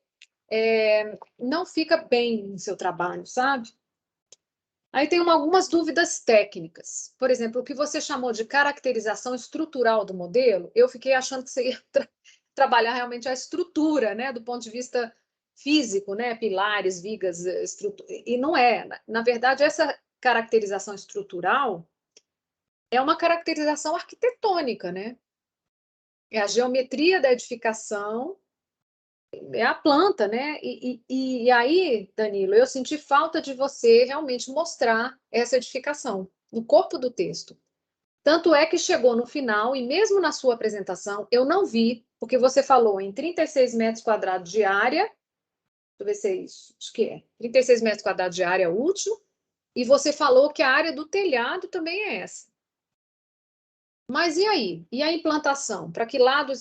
não fica bem no seu trabalho, sabe? Aí tem algumas dúvidas técnicas. Por exemplo, o que você chamou de caracterização estrutural do modelo, eu fiquei achando que você ia trabalhar realmente a estrutura, né, do ponto de vista físico, né, pilares, vigas, estrutura. E não é. Na verdade, essa caracterização estrutural é uma caracterização arquitetônica, né? É a geometria da edificação, é a planta, né? E aí, Danilo, eu senti falta de você realmente mostrar essa edificação no corpo do texto. Tanto é que chegou no final, e mesmo na sua apresentação, eu não vi, porque você falou em 36 metros quadrados de área, deixa eu ver se é isso, acho que é, 36 metros quadrados de área útil, e você falou que a área do telhado também é essa. Mas e aí? E a implantação? Para que lado,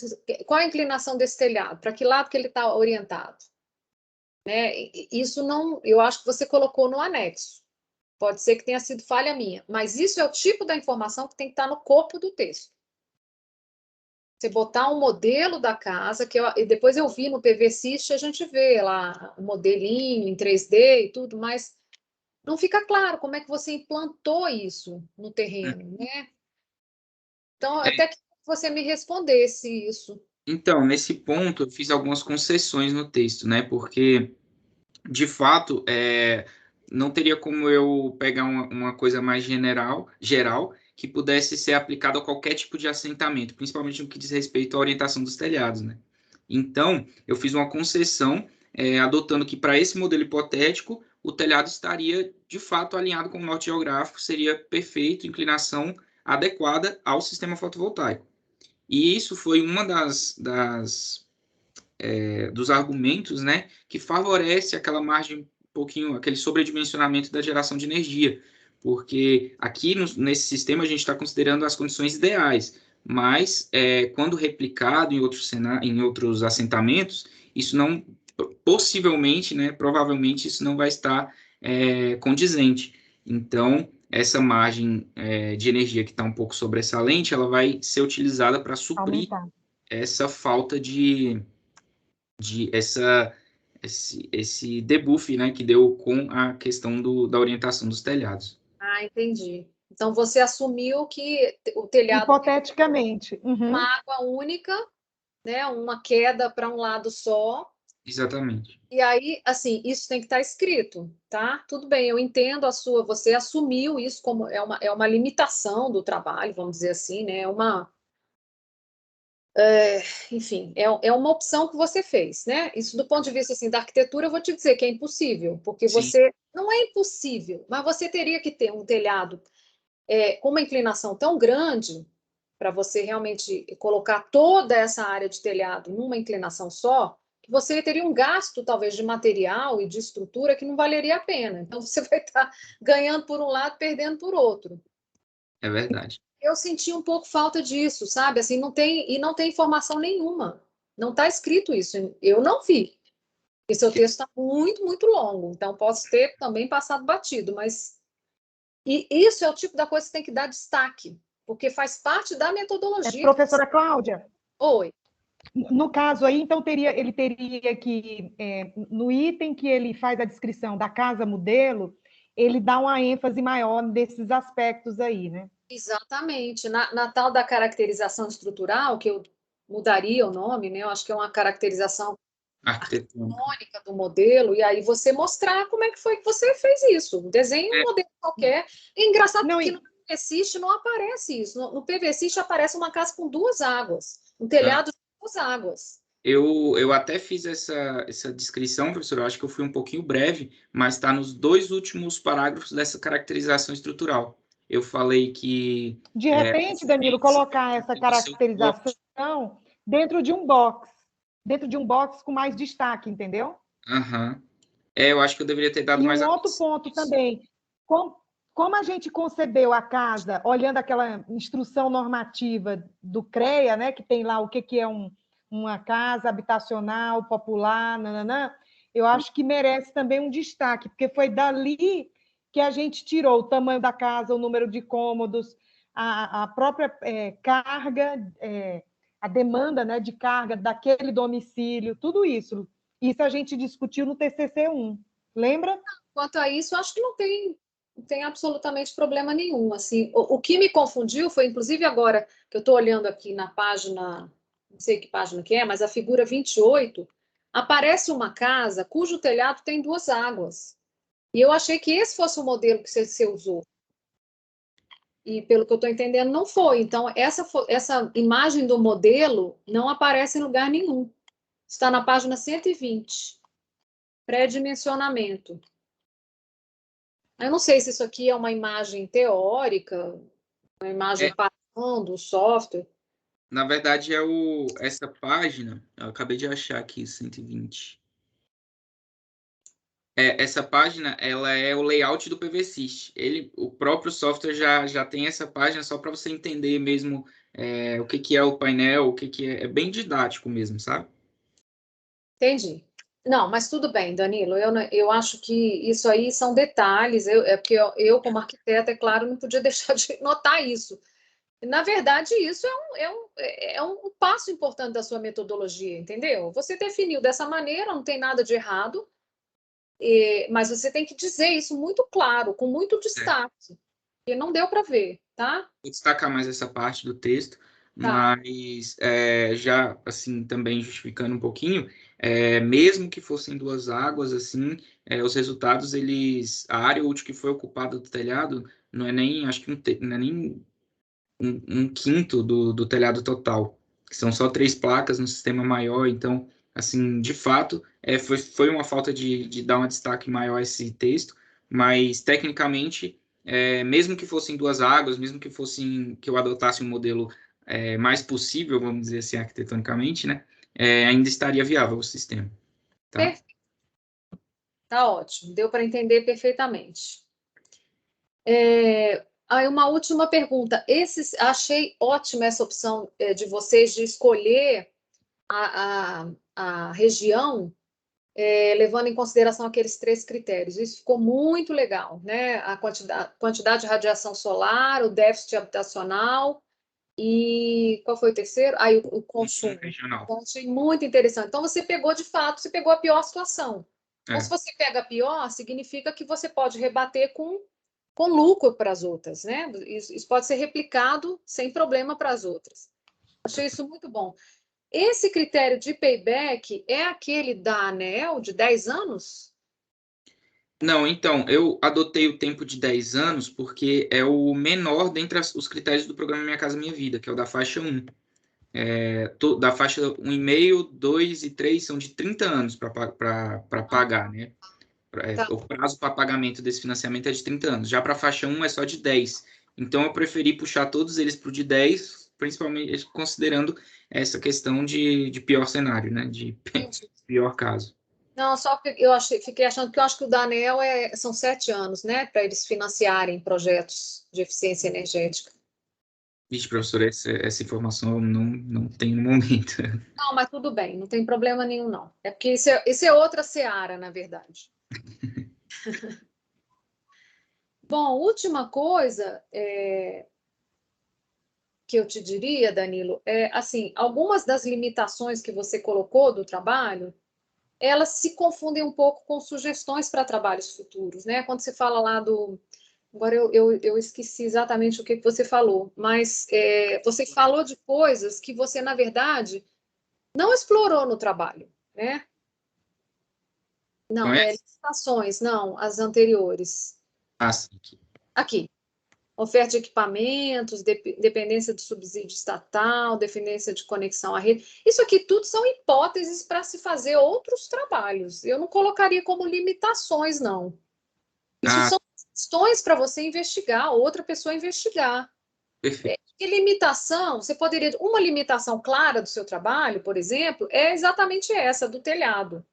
qual a inclinação desse telhado? Para que lado que ele está orientado? Né? Isso não, eu acho que você colocou no anexo. Pode ser que tenha sido falha minha, mas isso é o tipo da informação que tem que estar no corpo do texto. Você botar um modelo da casa, e depois eu vi no PVSys, a gente vê lá o modelinho em 3D e tudo, mas não fica claro como é que você implantou isso no terreno, né? Então, até que você me respondesse isso. Então, nesse ponto, eu fiz algumas concessões no texto, né? Porque, de fato, não teria como eu pegar uma coisa mais geral, que pudesse ser aplicada a qualquer tipo de assentamento, principalmente no que diz respeito à orientação dos telhados, né? Então, eu fiz uma concessão, adotando que para esse modelo hipotético, o telhado estaria, de fato, alinhado com o norte geográfico, seria perfeito, inclinação adequada ao sistema fotovoltaico. E isso foi uma dos argumentos, né, que favorece aquela margem um pouquinho, aquele sobredimensionamento da geração de energia, porque aqui nesse sistema a gente está considerando as condições ideais, mas quando replicado em outros assentamentos, isso não, possivelmente, né, provavelmente isso não vai estar condizente. Então, essa margem de energia que está um pouco sobressalente, ela vai ser utilizada para suprir Aumentar. essa falta esse debuff, né, que deu com a questão da orientação dos telhados. Ah, entendi. Então, você assumiu que o telhado tem Hipoteticamente. uma Uhum. água única, né, uma queda para um lado só. Exatamente. E aí, assim, isso tem que estar escrito, tá? Tudo bem, eu entendo você assumiu isso como é uma limitação do trabalho, vamos dizer assim, né? enfim, é uma opção que você fez, né? Isso do ponto de vista assim, da arquitetura, eu vou te dizer que é impossível, porque Sim, você não é impossível, mas você teria que ter um telhado com uma inclinação tão grande para você realmente colocar toda essa área de telhado numa inclinação só, que você teria um gasto talvez de material e de estrutura que não valeria a pena. Então você vai estar ganhando por um lado, perdendo por outro. é verdade. Eu senti um pouco falta disso, sabe? Assim, não tem informação nenhuma. Não está escrito isso. Eu não vi. E seu texto está muito, muito longo. Então, posso ter também passado batido, mas. E isso é o tipo da coisa que tem que dar destaque, porque faz parte da metodologia. Professora Cláudia, Oi. no caso aí, então, ele teria que, no item que ele faz a descrição da casa modelo, ele dá uma ênfase maior desses aspectos aí, né? Exatamente. Na tal da caracterização estrutural, que eu mudaria o nome, né? Eu acho que é uma caracterização Arquitetônica. arquitetônica do modelo, e aí você mostrar como é que foi que você fez isso. Desenhe um É, modelo qualquer. É engraçado Não, porque no PVSys não aparece isso. No PVSys aparece uma casa com duas águas, um telhado de duas águas. eu até fiz essa descrição, professor, eu acho que eu fui um pouquinho breve, mas está nos 2 últimos parágrafos dessa caracterização estrutural. Eu falei que... de repente, Danilo, colocar essa do seu plot. caracterização dentro de um box com mais destaque, entendeu? Aham. Eu acho que eu deveria ter dado E mais um outro atenção ponto nisso. também, como a gente concebeu a casa, olhando aquela instrução normativa do CREA, né, que tem lá o que é uma casa habitacional popular, nananã, eu acho que merece também um destaque, porque foi dali que a gente tirou o tamanho da casa, o número de cômodos, a própria carga, a demanda, né, de carga daquele domicílio, tudo isso. Isso a gente discutiu no TCC1. Lembra? Quanto a isso, eu acho que não tem absolutamente problema nenhum. Assim, o que me confundiu foi, inclusive agora que eu estou olhando aqui na página, não sei que página que é, mas a figura 28, aparece uma casa cujo telhado tem duas águas. E eu achei que esse fosse o modelo que você usou. E pelo que eu estou entendendo, não foi. Então, essa imagem do modelo não aparece em lugar nenhum. Está na página 120, pré-dimensionamento. Eu não sei se isso aqui é uma imagem teórica, uma imagem É, padrão do software. na verdade, essa página, eu acabei de achar aqui, 120. Essa página, ela é o layout do PVSys. O próprio software já tem essa página só para você entender mesmo o que é o painel, o que é. É bem didático mesmo, sabe? Entendi. Não, mas tudo bem, Danilo. Eu acho que isso aí são detalhes. É porque como arquiteta, é claro, não podia deixar de notar isso. Na verdade, isso é um passo importante da sua metodologia, entendeu? Você definiu dessa maneira, não tem nada de errado, mas você tem que dizer isso muito claro, com muito É. destaque, porque não deu para ver, tá? Vou destacar mais essa parte do texto, Tá. mas já, assim, também justificando um pouquinho, mesmo que fossem 2 águas, assim, os resultados, a área útil que foi ocupada do telhado, não é nem, acho que não é nem um quinto do telhado total, que são só 3 placas no sistema maior, então, assim, de fato, foi uma falta de dar um destaque maior a esse texto, mas, tecnicamente, mesmo que fossem 2 águas, mesmo que eu adotasse um modelo mais possível, vamos dizer assim, arquitetonicamente, né, ainda estaria viável o sistema, tá? Perfeito. Tá ótimo, deu para entender perfeitamente. Aí uma última pergunta. Achei ótima essa opção de vocês de escolher a região, levando em consideração aqueles 3 critérios. Isso ficou muito legal, né? A quantidade de radiação solar, o déficit habitacional e qual foi o terceiro? Aí o Consumo consumo. regional. Então, achei muito interessante. Então, você pegou, de fato, você pegou a pior situação. Então, se É, você pega a pior, significa que você pode rebater com lucro para as outras, né? Isso pode ser replicado sem problema para as outras. Achei isso muito bom. Esse critério de payback é aquele da ANEEL de 10 anos? Não, então, eu adotei o tempo de 10 anos porque é o menor dentre os critérios do programa Minha Casa Minha Vida, que é o da faixa 1. da faixa 1,5, 2 e 3 são de 30 anos para pagar, né? Tá. O prazo para pagamento desse financiamento é de 30 anos. Já para a faixa 1 é só de 10. Então, eu preferi puxar todos eles para o de 10, principalmente considerando essa questão de pior cenário, né? De pior caso. Não, só que fiquei achando que eu acho que o da ANEEL são 7 anos, né, para eles financiarem projetos de eficiência energética. Vixe, professor, essa informação eu não tenho no momento. Não, mas tudo bem, não tem problema nenhum, não. É porque isso é outra seara, na verdade. Bom, última coisa que eu te diria, Danilo, assim, algumas das limitações que você colocou do trabalho, elas se confundem um pouco com sugestões para trabalhos futuros, né? Quando você fala lá do... Agora eu esqueci exatamente o que você falou, mas você falou de coisas que você, na verdade, não explorou no trabalho, né? Não, licitações, não, as anteriores. Ah, sim. Aqui. Oferta de equipamentos, dependência do subsídio estatal, dependência de conexão à rede. Isso aqui tudo são hipóteses para se fazer outros trabalhos. Eu não colocaria como limitações, não. Isso são questões para você investigar, outra pessoa investigar. Perfeito. E limitação, você poderia... Uma limitação clara do seu trabalho, por exemplo, é exatamente essa, do telhado.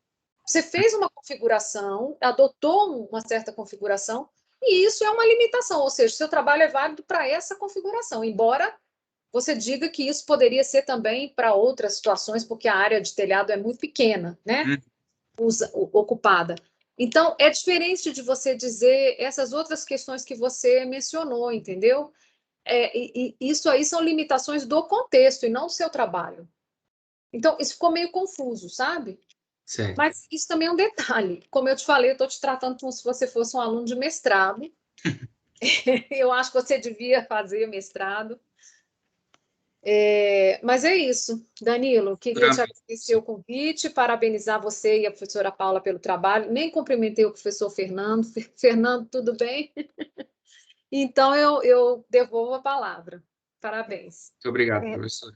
Você fez uma configuração, adotou uma certa configuração, e isso é uma limitação, ou seja, seu trabalho é válido para essa configuração, embora você diga que isso poderia ser também para outras situações, porque a área de telhado é muito pequena, né? Ocupada. Então, é diferente de você dizer essas outras questões que você mencionou, entendeu? E isso aí são limitações do contexto e não do seu trabalho. Então, isso ficou meio confuso, sabe? Certo. Mas isso também é um detalhe. Como eu te falei, eu estou te tratando como se você fosse um aluno de mestrado. Eu acho que você devia fazer mestrado. Mas é isso, Danilo. Queria te agradecer o convite, parabenizar você e a professora Paula pelo trabalho. Nem cumprimentei o professor Fernando. Fernando, tudo bem? Então, eu devolvo a palavra. Parabéns. Muito obrigado, professor.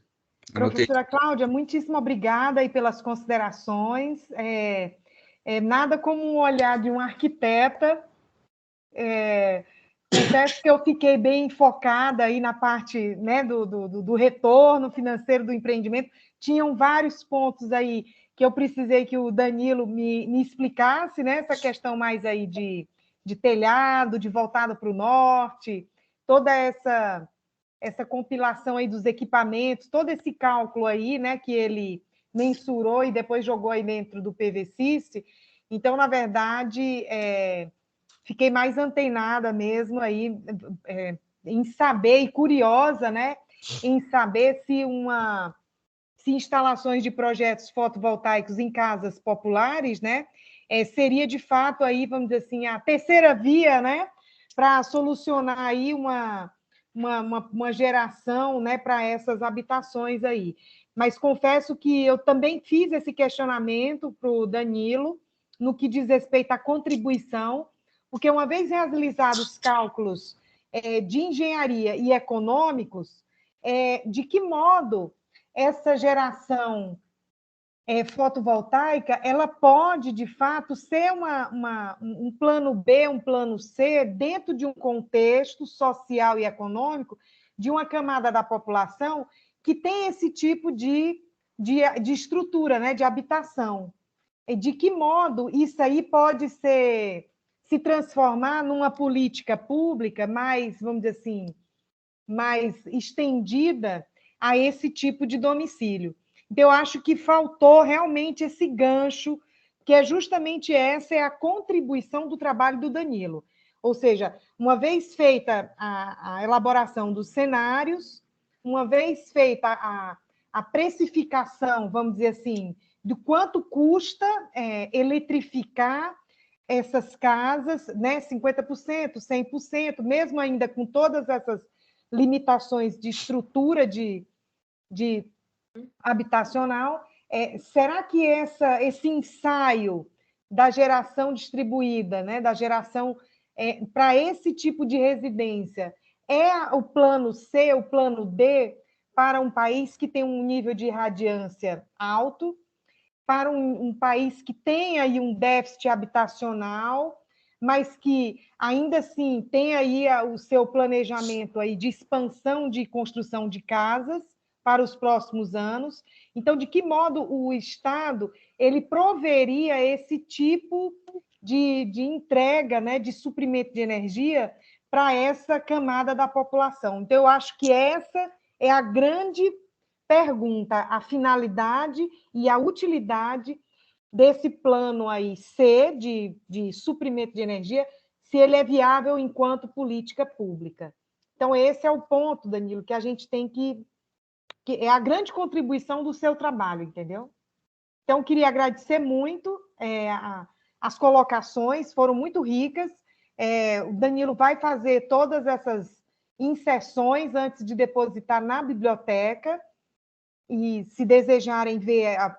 Professora Cláudia, muitíssimo obrigada aí pelas considerações. Nada como um olhar de um arquiteta. Confesso que eu fiquei bem focada aí na parte, né, do retorno financeiro do empreendimento. Tinham vários pontos aí que eu precisei que o Danilo me explicasse, né, essa questão mais aí de telhado, de voltada para o norte, toda essa compilação aí dos equipamentos, todo esse cálculo aí, né, que ele mensurou e depois jogou aí dentro do PVSIST. Então, na verdade, fiquei mais antenada mesmo aí em saber, e curiosa, né, em saber se instalações de projetos fotovoltaicos em casas populares, né, seria de fato aí, vamos dizer assim, a terceira via, né, para solucionar aí uma geração, né, para essas habitações aí. Mas confesso que eu também fiz esse questionamento para o Danilo, no que diz respeito à contribuição, porque uma vez realizados os cálculos de engenharia e econômicos, de que modo essa geração fotovoltaica, ela pode, de fato, ser um plano B, um plano C, dentro de um contexto social e econômico de uma camada da população que tem esse tipo de estrutura, né, de habitação. E de que modo isso aí pode se transformar numa política pública mais, vamos dizer assim, mais estendida a esse tipo de domicílio. Então, eu acho que faltou realmente esse gancho, que é justamente essa a contribuição do trabalho do Danilo. Ou seja, uma vez feita a elaboração dos cenários, uma vez feita a precificação, vamos dizer assim, do quanto custa eletrificar essas casas, né, 50%, 100%, mesmo ainda com todas essas limitações de estrutura de habitacional, será que esse ensaio da geração distribuída, né, da geração para esse tipo de residência, é o plano C, o plano D, para um país que tem um nível de irradiância alto, para um país que tem aí um déficit habitacional, mas que ainda assim tem aí o seu planejamento aí de expansão de construção de casas para os próximos anos. Então, de que modo o Estado ele proveria esse tipo de entrega, né, de suprimento de energia para essa camada da população? Então, eu acho que essa é a grande pergunta, a finalidade e a utilidade desse plano aí C, de suprimento de energia, se ele é viável enquanto política pública. Então, esse é o ponto, Danilo, que a gente tem que é a grande contribuição do seu trabalho, entendeu? Então, queria agradecer muito as colocações, foram muito ricas. O Danilo vai fazer todas essas inserções antes de depositar na biblioteca, e se desejarem ver a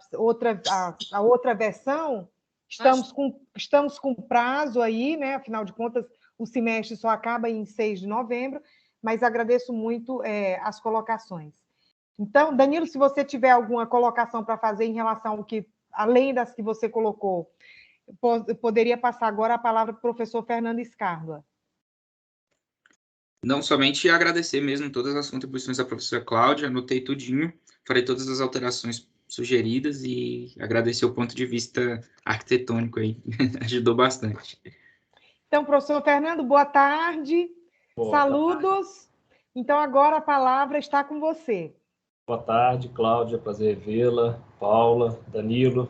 outra versão, estamos com prazo aí, né? Afinal de contas, o semestre só acaba em 6 de novembro, mas agradeço muito as colocações. Então, Danilo, se você tiver alguma colocação para fazer em relação ao que, além das que você colocou, eu poderia passar agora a palavra para o professor Fernando Escárdua. Não, somente agradecer mesmo todas as contribuições da professora Cláudia, anotei tudinho, farei todas as alterações sugeridas e agradecer o ponto de vista arquitetônico aí, ajudou bastante. Então, professor Fernando, boa tarde, saludos. Então, agora a palavra está com você. Boa tarde, Cláudia, prazer vê-la, Paula, Danilo.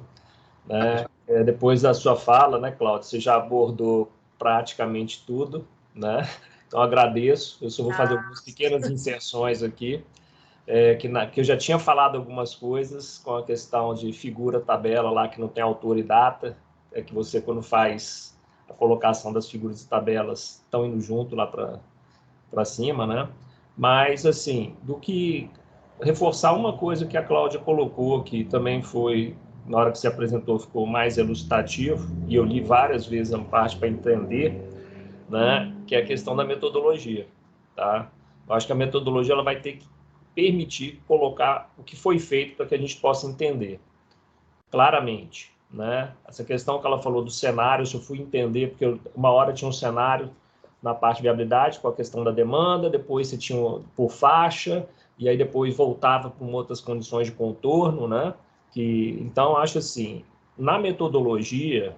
Né? Depois da sua fala, né, Cláudia, você já abordou praticamente tudo, né? Então, agradeço. Eu só vou fazer algumas pequenas inserções aqui, que eu já tinha falado algumas coisas com a questão de figura, tabela lá, que não tem autor e data, que você, quando faz a colocação das figuras e tabelas, estão indo junto lá para cima, né? Mas, assim, reforçar uma coisa que a Cláudia colocou, que também foi, na hora que se apresentou, ficou mais elucidativo, e eu li várias vezes a parte para entender, né, que é a questão da metodologia. Tá? Eu acho que a metodologia ela vai ter que permitir colocar o que foi feito para que a gente possa entender claramente. Né? Essa questão que ela falou do cenário, eu fui entender, porque uma hora tinha um cenário na parte de viabilidade, com a questão da demanda, depois você tinha por faixa, e aí depois voltava para outras condições de contorno, né? Então, acho assim, na metodologia,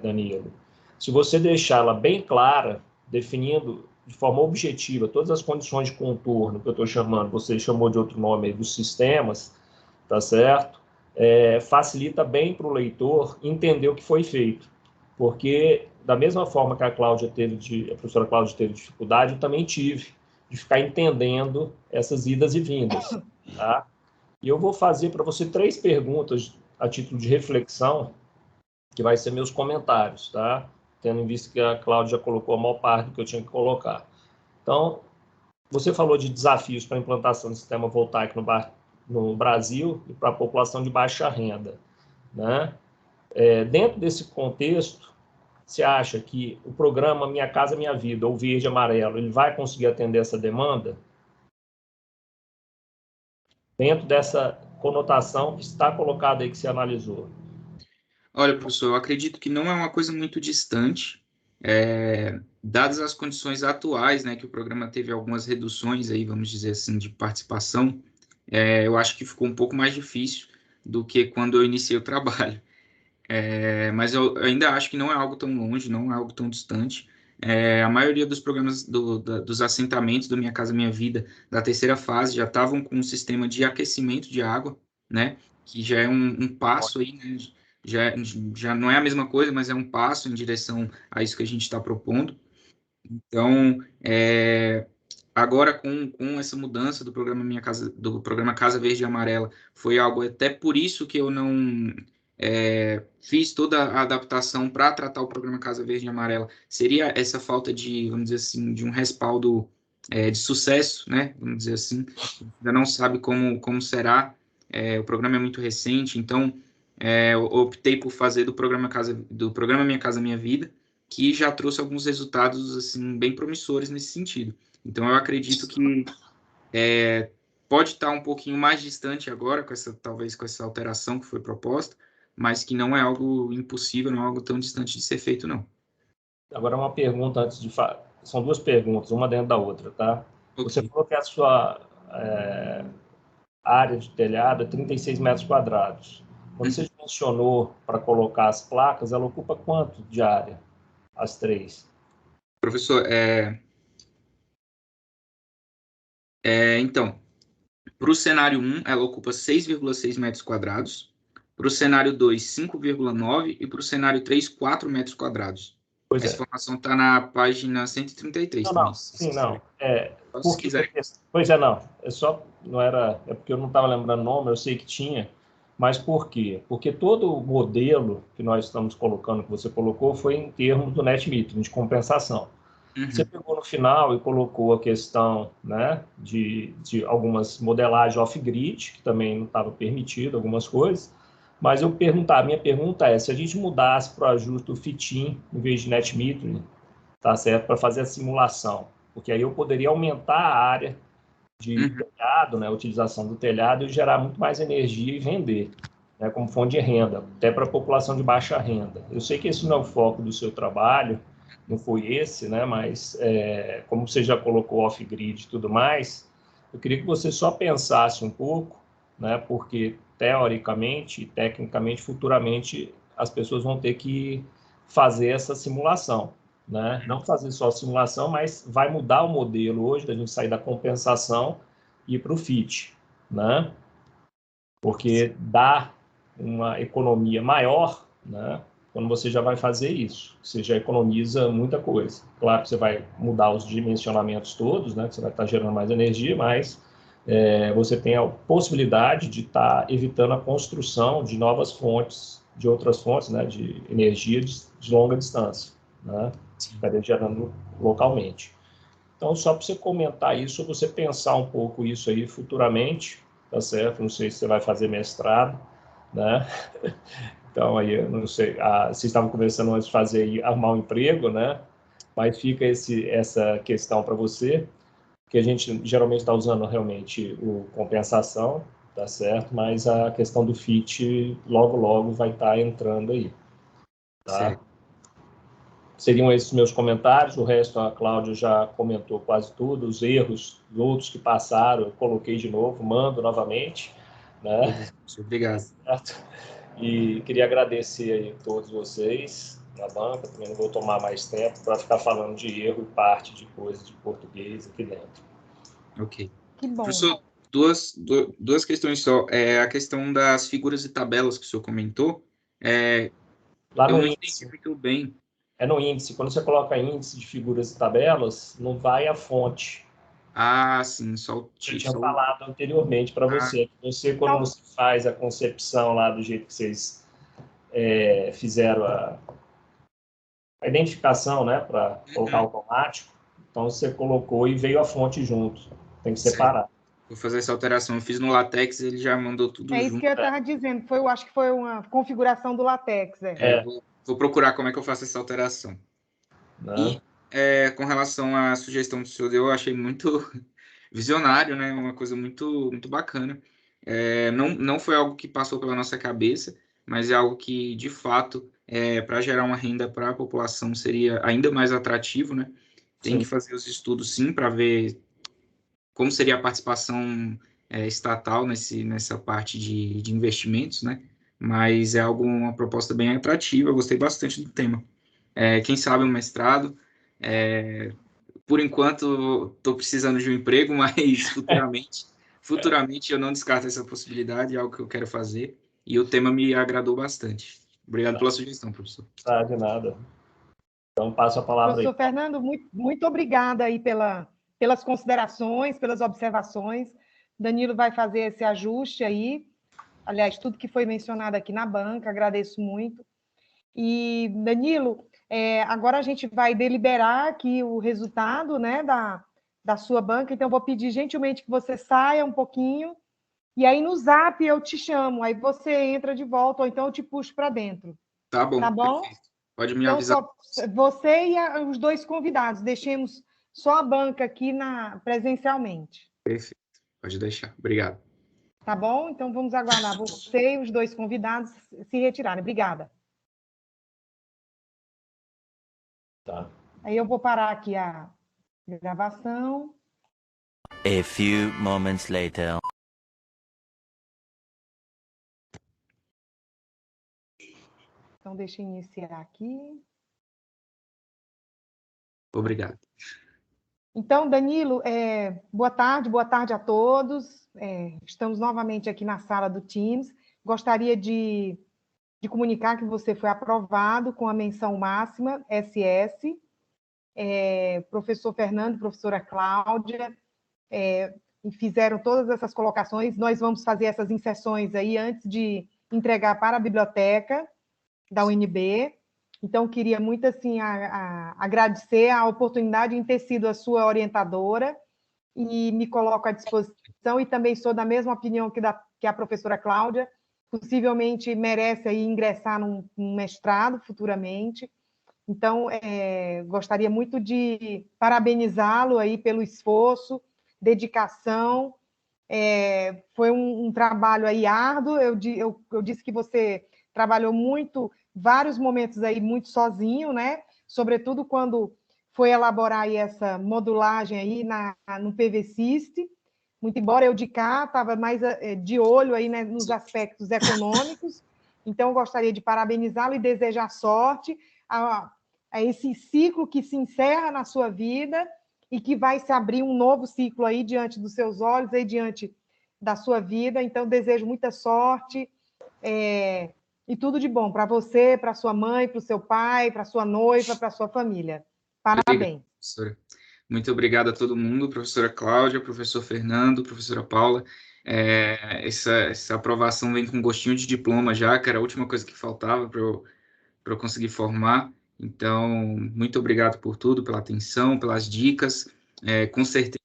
Danilo, se você deixar ela bem clara, definindo de forma objetiva todas as condições de contorno, que eu estou chamando, você chamou de outro nome aí, dos sistemas, tá certo? Facilita bem para o leitor entender o que foi feito, porque da mesma forma que a professora Cláudia teve dificuldade, eu também tive de ficar entendendo essas idas e vindas. Tá? E eu vou fazer para você 3 perguntas a título de reflexão, que vai ser meus comentários, tá? Tendo em vista que a Cláudia já colocou a maior parte do que eu tinha que colocar. Então, você falou de desafios para a implantação do sistema voltaico no Brasil e para a população de baixa renda. Né? Dentro desse contexto, você acha que o programa Minha Casa Minha Vida, ou Verde e Amarelo, ele vai conseguir atender essa demanda? Dentro dessa conotação que está colocada aí, que você analisou. Olha, professor, eu acredito que não é uma coisa muito distante, dadas as condições atuais, né, que o programa teve algumas reduções aí, vamos dizer assim, de participação, eu acho que ficou um pouco mais difícil do que quando eu iniciei o trabalho. Mas eu ainda acho que não é algo tão longe, não é algo tão distante. A maioria dos programas dos assentamentos do Minha Casa Minha Vida, da terceira fase, já estavam com um sistema de aquecimento de água, né? Que já é um passo aí, né? Já não é a mesma coisa, mas é um passo em direção a isso que a gente está propondo. Então, agora com essa mudança do programa do programa Casa Verde e Amarela, foi algo até por isso que eu não fiz toda a adaptação para tratar o programa Casa Verde e Amarela. Seria essa falta de, vamos dizer assim, de um respaldo de sucesso, né? Vamos dizer assim. Ainda não sabe como será. O programa é muito recente, então eu optei por fazer do programa Minha Casa Minha Vida, que já trouxe alguns resultados assim bem promissores nesse sentido. Então, eu acredito que pode estar um pouquinho mais distante agora, talvez com essa alteração que foi proposta, mas que não é algo impossível, não é algo tão distante de ser feito, não. Agora uma pergunta antes de falar. São duas perguntas, uma dentro da outra, tá? Okay. Você falou que a sua área de telhado é 36 metros quadrados. Quando você mencionou para colocar as placas, ela ocupa quanto de área? As 3? Professor, então, para o cenário 1, ela ocupa 6,6 metros quadrados, para o cenário 2, 5,9 e para o cenário 3, 4 metros quadrados. Pois Essa informação está na página 133 não, também. não, sim, não. Se quiser. Pois é, não. É porque eu não estava lembrando o nome, eu sei que tinha. Mas por quê? Porque todo o modelo que nós estamos colocando, que você colocou, foi em termos do net metering, de compensação. Você pegou no final e colocou a questão, né, de algumas modelagens off-grid, que também não estava permitido, algumas coisas. Mas a minha pergunta é, se a gente mudasse para o ajuste do fit-in, em vez de net metering, tá certo? Para fazer a simulação, porque aí eu poderia aumentar a área de telhado, né, a utilização do telhado e gerar muito mais energia e vender, né, como fonte de renda, até para a população de baixa renda. Eu sei que esse não é o foco do seu trabalho, não foi esse, né, mas como você já colocou off-grid e tudo mais, eu queria que você só pensasse um pouco, né, porque teoricamente e tecnicamente, futuramente, as pessoas vão ter que fazer essa simulação. Né? Não fazer só simulação, mas vai mudar o modelo hoje, da gente sair da compensação e ir para o FIT, né? Porque dá uma economia maior, né? Quando você já vai fazer isso, você já economiza muita coisa. Claro que você vai mudar os dimensionamentos todos, né? Que você vai estar gerando mais energia, mas você tem a possibilidade de estar evitando a construção de novas fontes, de outras fontes, né? De energia de longa distância, né? Estaria gerando localmente. Então, só para você comentar isso, você pensar um pouco isso aí futuramente, tá certo? Não sei se você vai fazer mestrado, né? Então, aí, eu não sei, vocês estavam conversando antes de fazer arrumar um emprego, né? Mas fica essa questão para você, que a gente geralmente está usando realmente o compensação, tá certo? Mas a questão do FIT logo, logo vai estar entrando aí, tá? Certo. Seriam esses meus comentários, o resto a Cláudia já comentou quase tudo, os erros, outros que passaram, eu coloquei de novo, mando novamente, né? Obrigado. E queria agradecer aí a todos vocês na banca, também não vou tomar mais tempo para ficar falando de erro e parte de coisa de português aqui dentro. Ok. Que bom. Professor, duas questões só. A questão das figuras e tabelas que o senhor comentou, Lá eu no não índice, entendi muito bem. é no índice. Quando você coloca índice de figuras e tabelas, não vai a fonte. Ah, sim, só o Eu título. tinha falado anteriormente para você. Você, quando você faz a concepção lá do jeito que vocês fizeram a identificação, né, para colocar automático, então você colocou e veio a fonte junto. Tem que separar. Vou fazer essa alteração. Eu fiz no LaTeX, ele já mandou tudo junto. É isso que eu estava dizendo. Eu acho que foi uma configuração do LaTeX. Vou procurar como é que eu faço essa alteração. Né? E com relação à sugestão que o senhor deu, eu achei muito visionário, né? Uma coisa muito, muito bacana. Não foi algo que passou pela nossa cabeça, mas é algo que, de fato, para gerar uma renda para a população seria ainda mais atrativo, né? Tem que fazer os estudos, sim, para ver como seria a participação estatal nessa parte de investimentos, né? Mas é uma proposta bem atrativa, eu gostei bastante do tema. Quem sabe um mestrado, por enquanto estou precisando de um emprego, mas futuramente eu não descarto essa possibilidade, é algo que eu quero fazer, e o tema me agradou bastante. Obrigado pela sugestão, professor. Tá, de nada. Então, passo a palavra Professor aí. Fernando, muito obrigada aí pelas considerações, pelas observações. Danilo vai fazer esse ajuste aí. Aliás, tudo que foi mencionado aqui na banca, agradeço muito. E, Danilo, agora a gente vai deliberar aqui o resultado, né, da sua banca, então eu vou pedir gentilmente que você saia um pouquinho, e aí no Zap eu te chamo, aí você entra de volta, ou então eu te puxo para dentro. Tá bom, Tá bom? perfeito. Pode me Então, avisar. só você e os dois convidados, deixemos só a banca aqui presencialmente. Perfeito. Pode deixar. Obrigado. Tá bom? Então, vamos aguardar você e os dois convidados se retirarem. Obrigada. Tá. Aí eu vou parar aqui a gravação. A few moments later. Então, deixa eu iniciar aqui. Obrigado. Então, Danilo, boa tarde a todos. Estamos novamente aqui na sala do Teams. Gostaria de comunicar que você foi aprovado com a menção máxima, SS. Professor Fernando e professora Cláudia fizeram todas essas colocações. Nós vamos fazer essas inserções aí antes de entregar para a biblioteca da UNB. Então, queria muito assim, agradecer a oportunidade em ter sido a sua orientadora e me coloco à disposição e também sou da mesma opinião que a professora Cláudia, possivelmente merece aí ingressar num mestrado futuramente. Então, gostaria muito de parabenizá-lo aí pelo esforço, dedicação. Foi um trabalho aí árduo. Eu disse que você trabalhou muito, vários momentos aí muito sozinho, né? Sobretudo quando foi elaborar aí essa modulagem aí no PVSIST. Muito embora eu de cá estava mais de olho aí, né, nos aspectos econômicos. Então, eu gostaria de parabenizá-lo e desejar sorte a esse ciclo que se encerra na sua vida e que vai se abrir um novo ciclo aí diante dos seus olhos, aí diante da sua vida. Então, desejo muita sorte e tudo de bom para você, para sua mãe, para o seu pai, para sua noiva, para sua família. Parabéns. Obrigado, professora. Muito obrigado a todo mundo, professora Cláudia, professor Fernando, professora Paula. Essa aprovação vem com gostinho de diploma já, que era a última coisa que faltava para eu conseguir formar. Então, muito obrigado por tudo, pela atenção, pelas dicas. Com certeza,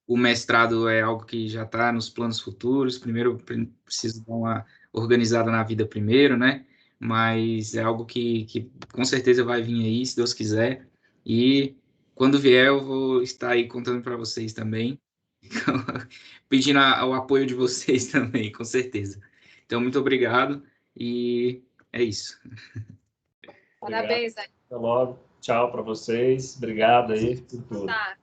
o mestrado é algo que já está nos planos futuros. Primeiro, eu preciso dar uma organizada na vida primeiro, né? Mas é algo que com certeza vai vir aí, se Deus quiser. E quando vier, eu vou estar aí contando para vocês também, pedindo o apoio de vocês também, com certeza. Então, muito obrigado e é isso. Parabéns, Até logo. Tchau para vocês. Obrigado aí por tudo. Tá.